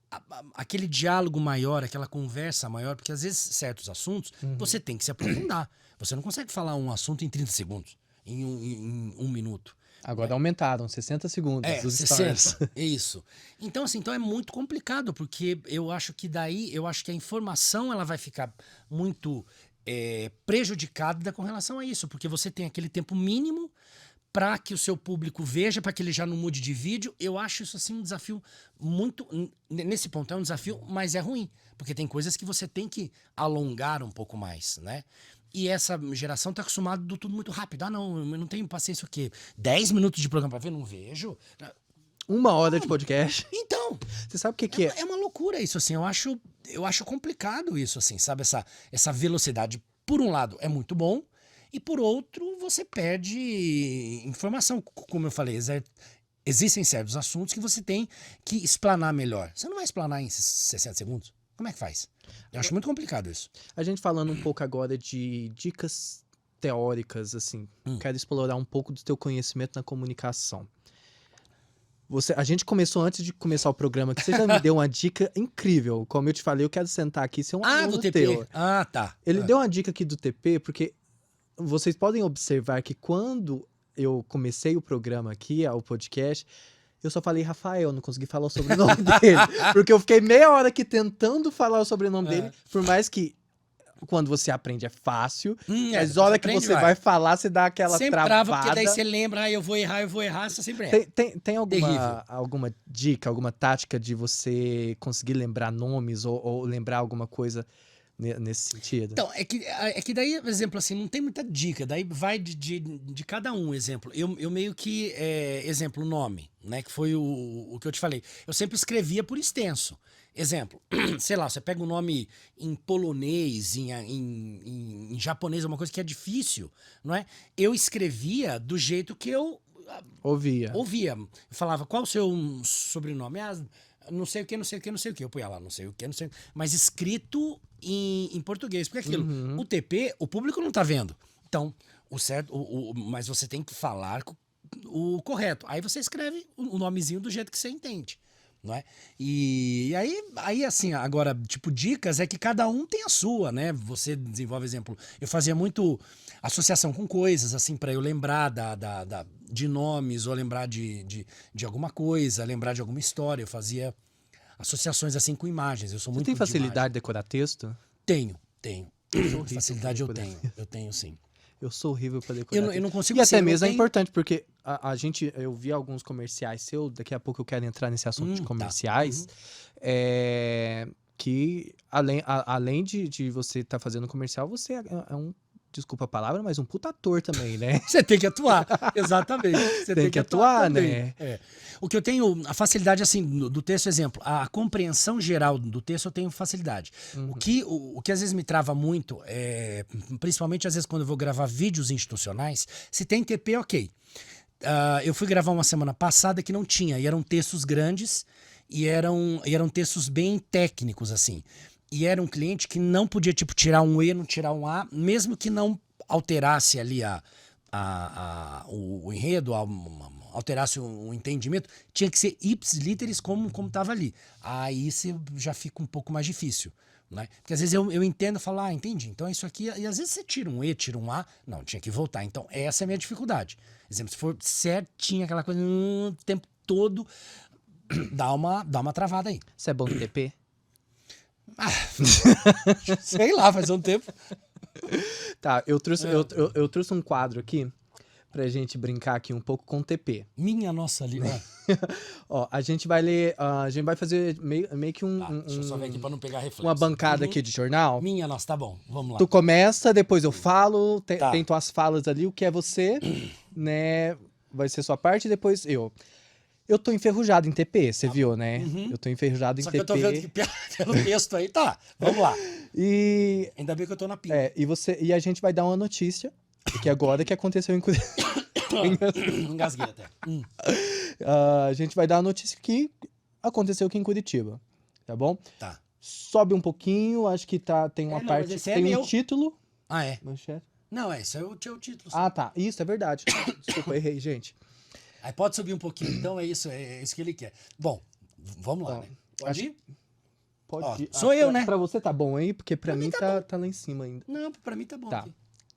aquele diálogo maior, aquela conversa maior, porque às vezes certos assuntos você tem que se aprofundar. Você não consegue falar um assunto em 30 segundos, em um minuto. Agora aumentaram, 60 segundos. Os 60, isso. Então, assim, é muito complicado, porque eu acho que a informação ela vai ficar muito prejudicada com relação a isso, porque você tem aquele tempo mínimo para que o seu público veja, para que ele já não mude de vídeo. Eu acho isso assim um desafio muito... Nesse ponto é um desafio, mas é ruim, porque tem coisas que você tem que alongar um pouco mais, né? E essa geração tá acostumada do tudo muito rápido. Não, eu não tenho paciência o quê? 10 minutos de programa pra ver? Não vejo. 1 hora de podcast. Então, você sabe o que é? É uma loucura isso, assim. Eu acho complicado isso, assim, sabe? Essa velocidade, por um lado, é muito bom, e por outro, você perde informação. Como eu falei, existem certos assuntos que você tem que explanar melhor. Você não vai explanar em 60 segundos? Como é que faz? Eu acho muito complicado isso. A gente falando um pouco agora de dicas teóricas, assim, quero explorar um pouco do teu conhecimento na comunicação. A gente começou antes de começar o programa, que você já me deu uma dica incrível. Como eu te falei, eu quero sentar aqui e ser um aluno do TP. teu. Ah, tá. Ele deu uma dica aqui do TP, porque vocês podem observar que quando eu comecei o programa aqui, o podcast, eu só falei Rafael, não consegui falar o sobrenome dele. Porque eu fiquei meia hora aqui tentando falar o sobrenome dele, por mais que quando você aprende é fácil, mas a hora que você vai falar, você dá aquela sempre travada. Trava, porque daí você lembra, eu vou errar, você sempre erra. Tem alguma dica, alguma tática de você conseguir lembrar nomes ou lembrar alguma coisa nesse sentido? Então, é que daí, por exemplo, assim, não tem muita dica, daí vai de cada um, exemplo. Eu meio que, exemplo, nome, né, que foi o que eu te falei. Eu sempre escrevia por extenso. Exemplo, sei lá, você pega um nome em polonês, em japonês, uma coisa que é difícil, não é? Eu escrevia do jeito que eu ouvia. Eu falava, qual o seu sobrenome? Não sei o que, não sei o que, não sei o que. Eu punha lá, não sei o que, não sei o que. Mas escrito em português. Porque aquilo, o TP, o público não tá vendo. Então, o certo, mas você tem que falar o correto. Aí você escreve o nomezinho do jeito que você entende. Não é? E aí, assim, agora, tipo, dicas é que cada um tem a sua, né? Você desenvolve, exemplo, eu fazia muito associação com coisas, assim, para eu lembrar de nomes, ou lembrar de alguma coisa, lembrar de alguma história. Eu fazia associações, assim, com imagens. Eu sou muito. Você tem facilidade de decorar texto? Tenho. Facilidade eu tenho sim. Eu sou horrível para decorar. Eu não consigo. E até mesmo é importante, porque eu vi alguns comerciais seu, daqui a pouco eu quero entrar nesse assunto de comerciais, que além de você estar fazendo comercial, você é um, desculpa a palavra, mas um puta ator também, né? Você tem que atuar, exatamente. Você tem que atuar, né? O que eu tenho, a facilidade, assim, do texto, exemplo, a compreensão geral do texto eu tenho facilidade. O que às vezes me trava muito, principalmente às vezes quando eu vou gravar vídeos institucionais, se tem TP, ok. Eu fui gravar uma semana passada que não tinha, e eram textos grandes, e eram textos bem técnicos, assim. E era um cliente que não podia, tipo, tirar um E, não tirar um A, mesmo que não alterasse ali o enredo, alterasse o entendimento, tinha que ser ipsis-literis como estava ali. Aí já fica um pouco mais difícil, né? Porque às vezes eu entendo e falo, entendi, então é isso aqui, e às vezes você tira um E, tira um A, não, tinha que voltar. Então essa é a minha dificuldade. Exemplo, se for certinho, aquela coisa, o tempo todo, dá uma travada aí. Você é bom no TP? Sei lá, faz um tempo. Tá, eu trouxe um quadro aqui pra gente brincar aqui um pouco com o TP. Minha nossa ali, né? Ó, a gente vai ler, a gente vai fazer meio que deixa eu só ver aqui pra não pegar reflexo. uma bancada aqui de jornal. Minha nossa, tá bom, vamos lá. Tu começa, depois eu falo, tem tuas falas ali, o que é você, né? Vai ser sua parte, depois eu. Eu tô enferrujado em TP, você viu, né? Eu tô enferrujado em TP. Só que eu tô vendo que pelo texto aí, tá, vamos lá. E... Ainda bem que eu tô na pinta. E a gente vai dar uma notícia, que agora que aconteceu em Curitiba. Engasguei até. A gente vai dar uma notícia que aconteceu aqui em Curitiba, tá bom? Tá. Sobe um pouquinho, acho que tem uma parte, tem um título. Ah, é? Manchete. Não, esse é o título. Ah, tá, isso, é verdade. Desculpa, errei, gente. Aí pode subir um pouquinho, então é isso que ele quer. Bom, vamos lá, né? Pode ir? Pode ir. Sou eu, né? Pra você tá bom aí? Porque pra mim tá lá em cima ainda. Não, pra mim tá bom. Tá,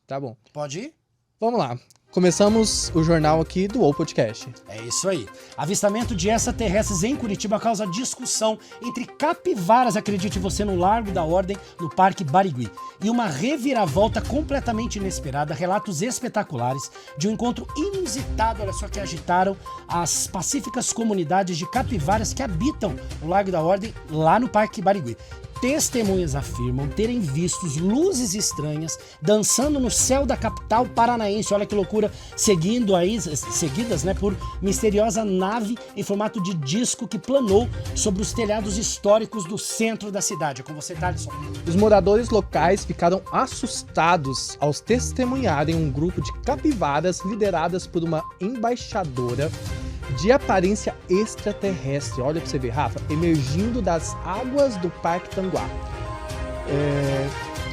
tá bom. Pode ir? Vamos lá. Começamos o jornal aqui do UOL Podcast. É isso aí. Avistamento de extraterrestres em Curitiba causa discussão entre capivaras, acredite você, no Largo da Ordem, no Parque Barigui. E uma reviravolta completamente inesperada, relatos espetaculares de um encontro inusitado, olha só, que agitaram as pacíficas comunidades de capivaras que habitam o Largo da Ordem lá no Parque Barigui. testemunhas afirmam terem visto luzes estranhas dançando no céu da capital paranaense. Olha que loucura, seguidas, né, por misteriosa nave em formato de disco que planou sobre os telhados históricos do centro da cidade. É com você, Thaleson. Os moradores locais ficaram assustados ao testemunharem um grupo de capivaras lideradas por uma embaixadora de aparência extraterrestre. Olha pra você ver, Rafa, emergindo das águas do Parque Tanguá.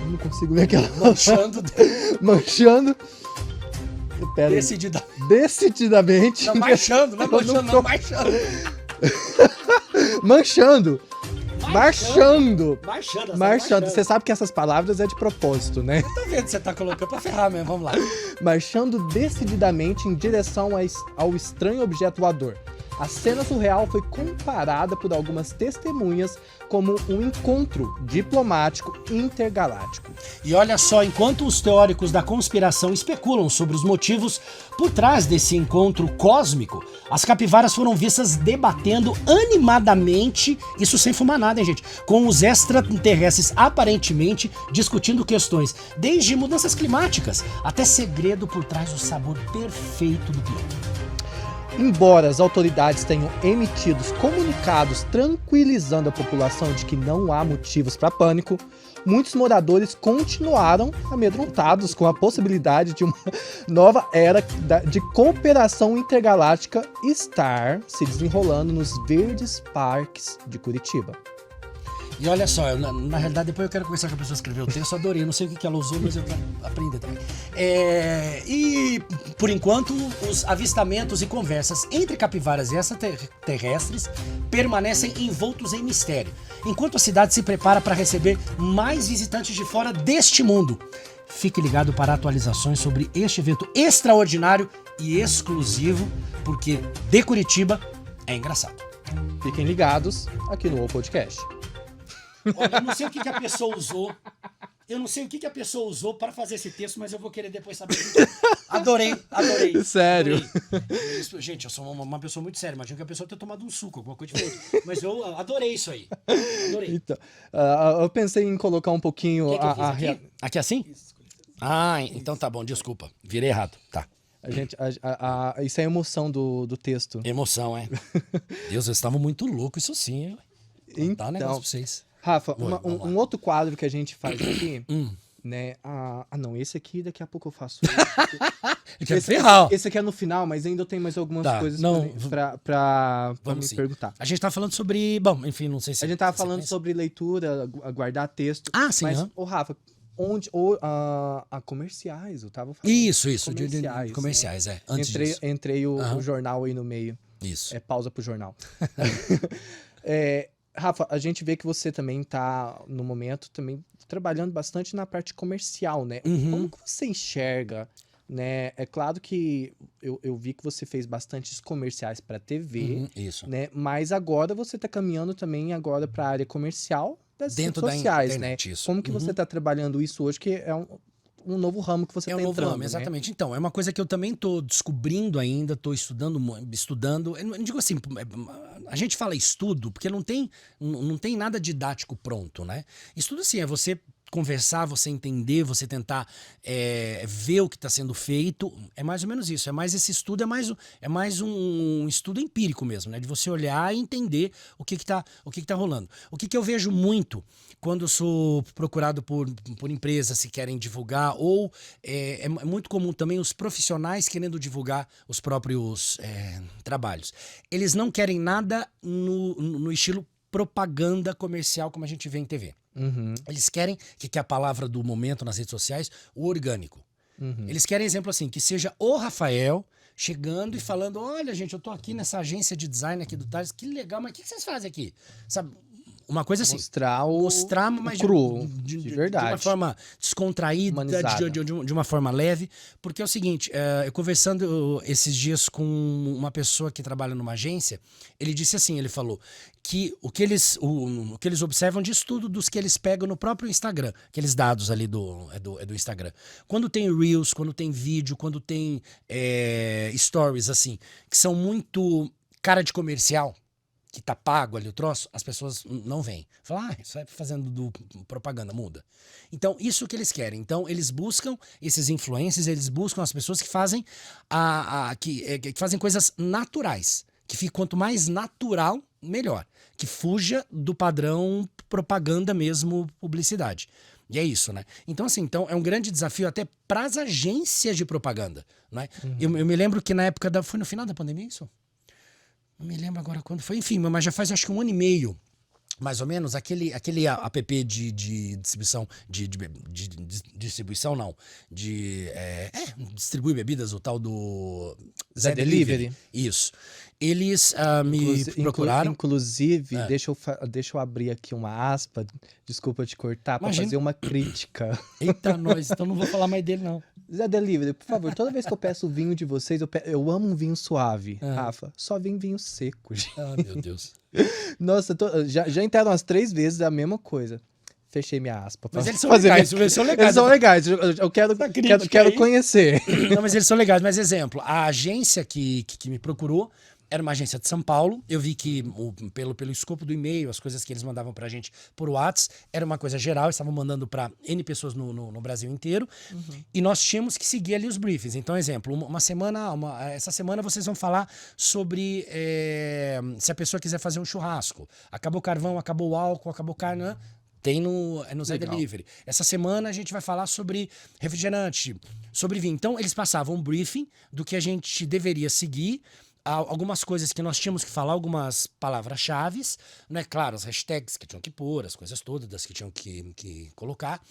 Eu não consigo ler aquela... Manchando. Pera aí. Decididamente. Não, marchando, não é manchando, não, marchando. Manchando. Marchando. Marchando. Você sabe que essas palavras é de propósito, né? Eu tô vendo que você tá colocando pra ferrar mesmo, vamos lá. Marchando decididamente em direção ao estranho objeto voador. A cena surreal foi comparada por algumas testemunhas como um encontro diplomático intergaláctico. E olha só, enquanto os teóricos da conspiração especulam sobre os motivos por trás desse encontro cósmico, as capivaras foram vistas debatendo animadamente, isso sem fumar nada, hein, gente, com os extraterrestres aparentemente discutindo questões desde mudanças climáticas até segredo por trás do sabor perfeito do pior. Embora as autoridades tenham emitido comunicados tranquilizando a população de que não há motivos para pânico, muitos moradores continuaram amedrontados com a possibilidade de uma nova era de cooperação intergaláctica estar se desenrolando nos verdes parques de Curitiba. E olha só, na realidade depois eu quero conversar com a pessoa que escreveu o texto, eu adorei, eu não sei o que ela usou, mas eu quero aprender também. E, por enquanto, os avistamentos e conversas entre capivaras e extraterrestres permanecem envoltos em mistério, enquanto a cidade se prepara para receber mais visitantes de fora deste mundo. Fique ligado para atualizações sobre este evento extraordinário e exclusivo, porque de Curitiba é engraçado. Fiquem ligados aqui no O Podcast. Olha, eu não sei o que a pessoa usou. Eu não sei o que a pessoa usou para fazer esse texto, mas eu vou querer depois saber. Adorei. Sério? Adorei. Isso, gente, eu sou uma pessoa muito séria. Imagino que a pessoa tenha tomado um suco, alguma coisa diferente. Mas eu adorei isso aí. Adorei. Então, eu pensei em colocar um pouquinho... Que eu fiz aqui? Aqui assim? Ah, então tá bom, desculpa. Virei errado. Tá. Isso é emoção do texto. Emoção, é. Deus, eles estavam muito loucos, isso sim. Hein? Então, dá um negócio pra vocês. Rafa, um outro quadro que a gente faz aqui, né? Não, esse aqui daqui a pouco eu faço. Esse aqui é no final, mas ainda tem mais algumas coisas pra me perguntar. A gente tá falando sobre... Bom, enfim, não sei se... A gente tava falando sobre leitura, guardar texto. Ah, sim. Mas, Rafa, comerciais, eu tava falando. Isso. Comerciais, né? Antes disso. Entrei o jornal aí no meio. Isso. Pausa pro jornal. Rafa, a gente vê que você também tá, no momento, também trabalhando bastante na parte comercial, né? Uhum. Como que você enxerga, né? É claro que eu vi que você fez bastantes comerciais para TV, isso. né? Mas agora você tá caminhando também agora para a área comercial das dentro redes sociais, da internet, né? Isso. Como que você tá trabalhando isso hoje, que é um novo ramo que você tá entrando, novo ramo, né? exatamente. Então, é uma coisa que eu também tô descobrindo ainda, tô estudando. Eu não digo assim, a gente fala estudo, porque não tem nada didático pronto, né? Estudo, assim, é você conversar, você entender, você tentar ver o que está sendo feito. É mais ou menos isso. É mais esse estudo, é mais um estudo empírico mesmo, né? De você olhar e entender o que tá rolando. O que eu vejo muito quando eu sou procurado por empresas que querem divulgar, ou é muito comum também os profissionais querendo divulgar os próprios trabalhos. Eles não querem nada no estilo propaganda comercial como a gente vê em TV. Uhum. Eles querem, que é a palavra do momento nas redes sociais, o orgânico. Uhum. Eles querem, exemplo assim, que seja o Rafael chegando e falando, olha gente, eu tô aqui nessa agência de design aqui do Thales, que legal, mas o que vocês fazem aqui? Sabe, uma coisa assim. Mostrar mas cru, de verdade. De uma forma descontraída, de uma forma leve. Porque é o seguinte, eu conversando esses dias com uma pessoa que trabalha numa agência, ele disse assim, ele falou que o que eles observam de estudo dos que eles pegam no próprio Instagram, aqueles dados ali do Instagram. Quando tem Reels, quando tem vídeo, quando tem Stories, assim, que são muito cara de comercial, que tá pago ali o troço, as pessoas não vêm. Fala, isso é fazendo propaganda, muda. Então, isso que eles querem. Então, eles buscam esses influencers, eles buscam as pessoas que fazem que fazem coisas naturais. Que fique quanto mais natural, melhor. Que fuja do padrão propaganda mesmo, publicidade. E é isso, né? Então, assim, é um grande desafio até para as agências de propaganda, né? Eu me lembro que na época foi no final da pandemia isso? Não me lembro agora quando foi. Enfim, mas já faz acho que 1 ano e meio, mais ou menos, aquele app de distribuição, de distribuição não, distribui bebidas, o tal do Zé Delivery. Isso. Eles me procuraram. Inclusive, deixa eu abrir aqui uma aspa, desculpa te cortar, para fazer uma crítica. Eita, nós, então não vou falar mais dele, não. Zé Delivery, por favor, toda vez que eu peço vinho de vocês, eu amo um vinho suave, Rafa. Só vem vinho seco, gente. Ah, meu Deus. Nossa, já entraram umas 3 vezes a mesma coisa. Fechei minha aspa. Mas eles são legais, eles são legais. Eles são legais, eu quero conhecer. Não, mas eles são legais. Mas, exemplo, a agência que me procurou era uma agência de São Paulo. Eu vi que, pelo escopo do e-mail, as coisas que eles mandavam pra gente por WhatsApp, era uma coisa geral, estavam mandando pra N pessoas no Brasil inteiro. E nós tínhamos que seguir ali os briefings. Então, exemplo, essa semana vocês vão falar sobre se a pessoa quiser fazer um churrasco. Acabou o carvão, acabou o álcool, acabou o carne, tem no Zé Delivery. Essa semana a gente vai falar sobre refrigerante, sobre vinho. Então, eles passavam um briefing do que a gente deveria seguir, algumas coisas que nós tínhamos que falar, algumas palavras-chave, né? Claro, as hashtags que tinham que pôr, as coisas todas que tinham que colocar.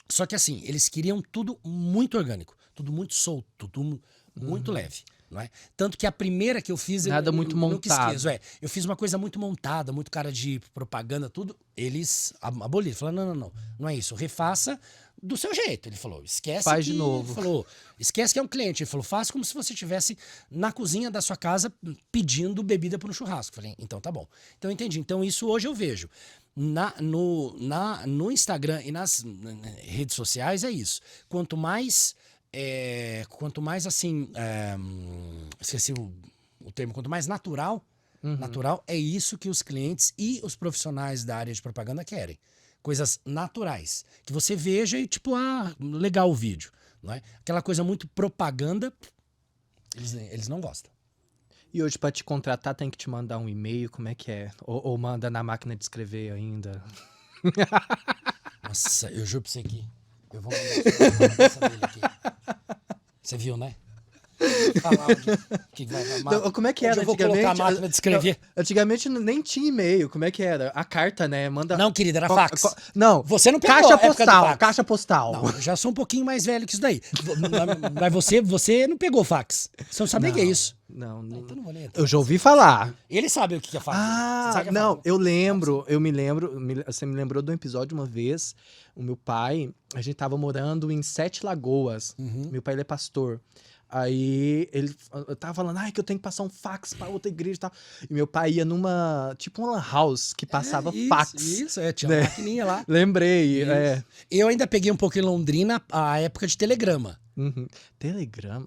Só que assim, eles queriam tudo muito orgânico, tudo muito solto, tudo muito leve. Não é? Tanto que a primeira que eu fiz... Nada muito montado. Esqueço, eu fiz uma coisa muito montada, muito cara de propaganda, tudo. Eles aboliram, falaram, não é isso, refaça do seu jeito. Ele falou, esquece. Faz de novo. Ele falou, esquece que é um cliente. Ele falou, faz como se você estivesse na cozinha da sua casa pedindo bebida para um churrasco. Falei, então tá bom. Então eu entendi. Então isso hoje eu vejo. No Instagram e nas redes sociais é isso. Quanto mais assim, esqueci o termo, quanto mais natural, é isso que os clientes e os profissionais da área de propaganda querem. Coisas naturais. Que você veja e tipo, legal o vídeo. Não é? Aquela coisa muito propaganda, eles não gostam. E hoje, para te contratar, tem que te mandar um e-mail, como é que é? Ou manda na máquina de escrever ainda? Nossa, eu juro pra você aqui. Eu vou mandar essa dele aqui. Você viu, né? Falar que vai, como é que era? Eu vou colocar a máquina de escrever. Antigamente nem tinha e-mail. Como é que era? A carta, né? Não, querida, era fax. Não. Você não pegou caixa postal. Não, eu já sou um pouquinho mais velho que isso daí. Mas você não pegou fax. Você não sabe o que é isso. Não. Então não vou nem entrar. Eu já ouvi falar. Ele sabe o que é fax. Não, eu me lembro. Você me lembrou de um episódio uma vez. O meu pai, a gente tava morando em 7 Lagoas. Meu pai, ele é pastor. Aí ele tava falando, que eu tenho que passar um fax pra outra igreja e tal. E meu pai ia tipo uma lan house que passava fax. Isso, tinha uma maquininha lá. Lembrei, Eu ainda peguei um pouco em Londrina a época de telegrama. Telegrama?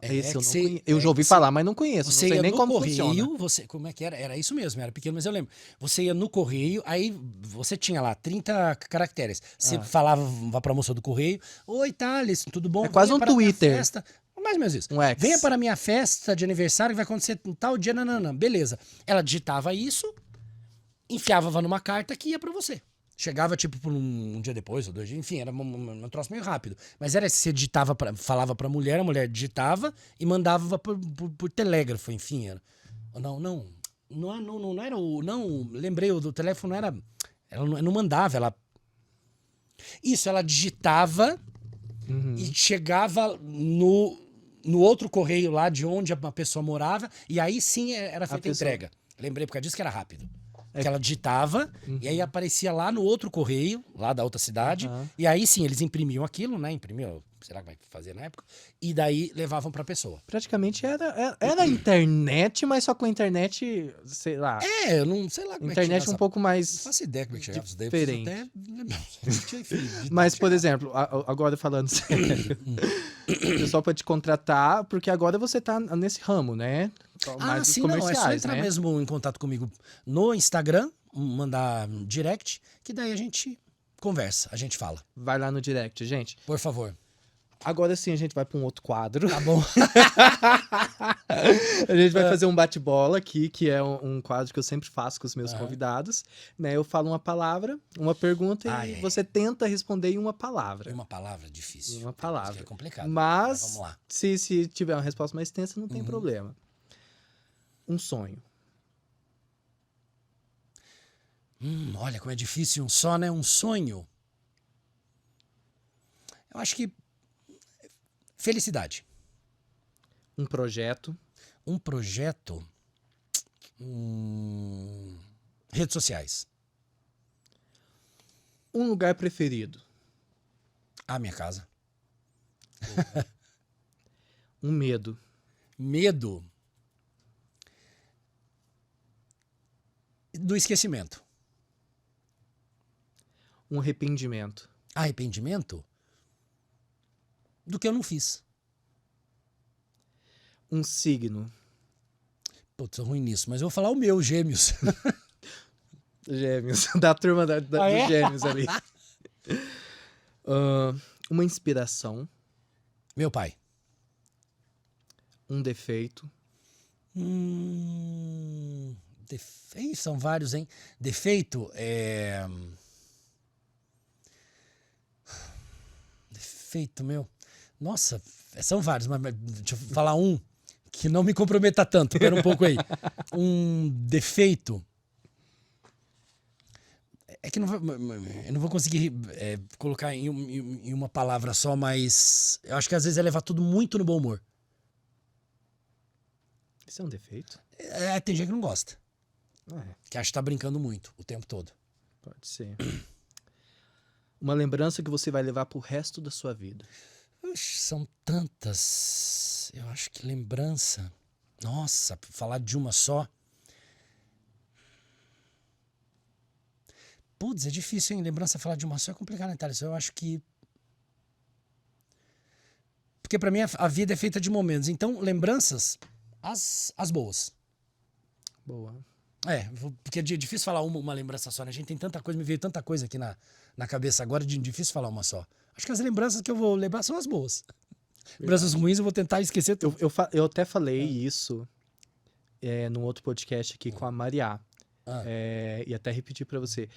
Eu já ouvi falar, mas não conheço. Você não sei ia nem no como correio, funciona. Como é que era? Era isso mesmo, era pequeno, mas eu lembro. Você ia no correio, aí você tinha lá 30 caracteres. Você falava pra moça do correio, oi, Thales, tudo bom? É quase um Twitter. Mais ou menos isso. Um X. Venha para a minha festa de aniversário que vai acontecer tal dia, beleza. Ela digitava isso, enfiava numa carta que ia para você. Chegava tipo por um dia depois, ou 2 dias, enfim, era um troço meio rápido. Mas era você digitava, falava pra mulher, a mulher digitava e mandava por telégrafo, enfim. Era. Não era o... Não, lembrei, o do telefone não era... Ela não mandava, ela... Isso, ela digitava e chegava no outro correio lá de onde a pessoa morava, e aí sim era feita a entrega. Lembrei, por causa disso que era rápido. Que ela digitava, e aí aparecia lá no outro correio, lá da outra cidade, e aí sim, eles imprimiam aquilo, né? Imprimiam, será que vai fazer na época? E daí levavam pra pessoa. Praticamente era a internet, mas só com a internet, sei lá. Eu não sei lá como internet é que um pouco mais... Não faço ideia como é que chegava isso daí. Diferente. Mas, por exemplo, agora falando sério, o pessoal pode te contratar, porque agora você tá nesse ramo, né? mais os sim, não, é só comerciais, entrar né? mesmo em contato comigo no Instagram, mandar direct, que daí a gente conversa, a gente fala. Vai lá no direct, gente. Por favor. Agora sim a gente vai para um outro quadro. Tá bom. A gente vai fazer um bate-bola aqui, que é um quadro que eu sempre faço com os meus convidados. Né? Eu falo uma palavra, uma pergunta e você tenta responder em uma palavra. Uma palavra difícil. Uma palavra. Isso é complicado. Mas, vamos lá. se tiver uma resposta mais extensa, não tem problema. Um sonho. Olha como é difícil um só, né? Um sonho. Eu acho que felicidade. Um projeto. Um projeto. Redes sociais. Um lugar preferido. A minha casa. Um medo. Medo do esquecimento. Um arrependimento. Arrependimento do que eu não fiz. Um signo. Putz, sou ruim nisso, mas eu vou falar o meu, Gêmeos. Gêmeos. Da turma dos Gêmeos ali. Uma inspiração. Meu pai. Um defeito. Ih, são vários, hein? Defeito é... Defeito, meu. Nossa, são vários, mas deixa eu falar um que não me comprometa tanto. Espera um pouco aí. Um defeito... É que eu não vou conseguir colocar em uma palavra só, mas eu acho que às vezes é levar tudo muito no bom humor. Isso é um defeito? Tem gente que não gosta. É, Que acha que tá brincando muito o tempo todo. pode ser. Uma lembrança que você vai levar pro resto da sua vida. Oxe, são tantas. Eu acho que lembrança. Nossa, falar de uma só. Putz, é difícil, hein? Lembrança falar de uma só é complicado, né, Thales? Eu acho que... Porque pra mim a vida é feita de momentos. Então, lembranças, as boas. Boa. Porque é difícil falar uma lembrança só, né? A gente tem tanta coisa, me veio tanta coisa aqui na cabeça agora, difícil falar uma só. Acho que as lembranças que eu vou lembrar são as boas. Lembranças ruins eu vou tentar esquecer tudo. Eu até falei isso num outro podcast aqui com a Mariá. E até repetir pra você.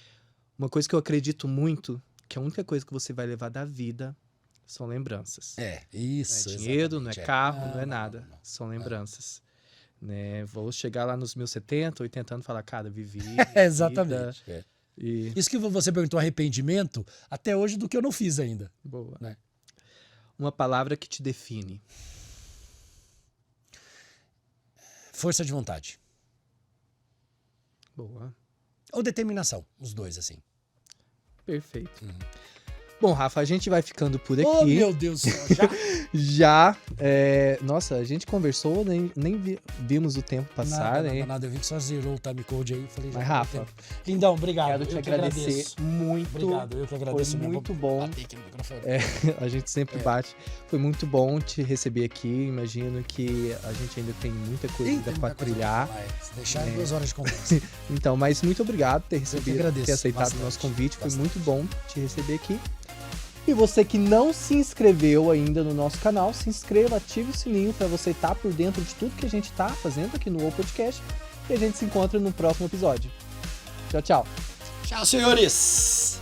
Uma coisa que eu acredito muito, que a única coisa que você vai levar da vida são lembranças. Isso. Não é dinheiro, não é exatamente, carro, não é nada. não. São lembranças. Né? Vou chegar lá nos meus 70, 80 anos e falar, cara, vivi. Exatamente. Vida, e... Isso que você perguntou, arrependimento, até hoje do que eu não fiz ainda. Boa. Né? Uma palavra que te define. Força de vontade. Boa. Ou determinação, os dois, assim. Perfeito. Bom, Rafa, a gente vai ficando por aqui. Oh, meu Deus do céu, já? Nossa, a gente conversou, nem vimos o tempo passar, né? Nada, eu vi que só zerou o timecode aí. Falei, Mas, Rafa, lindão, obrigado. quero te agradecer muito. Obrigado, eu que agradeço. Foi muito bom. Bater aqui no microfone. A gente sempre bate. Foi muito bom te receber aqui. Imagino que a gente ainda tem muita coisa ainda para trilhar. Se deixar 2 horas de conversa. Então, mas muito obrigado por ter aceitado bastante, o nosso convite. Foi bastante. muito bom te receber aqui. E você que não se inscreveu ainda no nosso canal, se inscreva, ative o sininho para você estar por dentro de tudo que a gente está fazendo aqui no Podcast. E a gente se encontra no próximo episódio. Tchau, tchau. Tchau, senhores!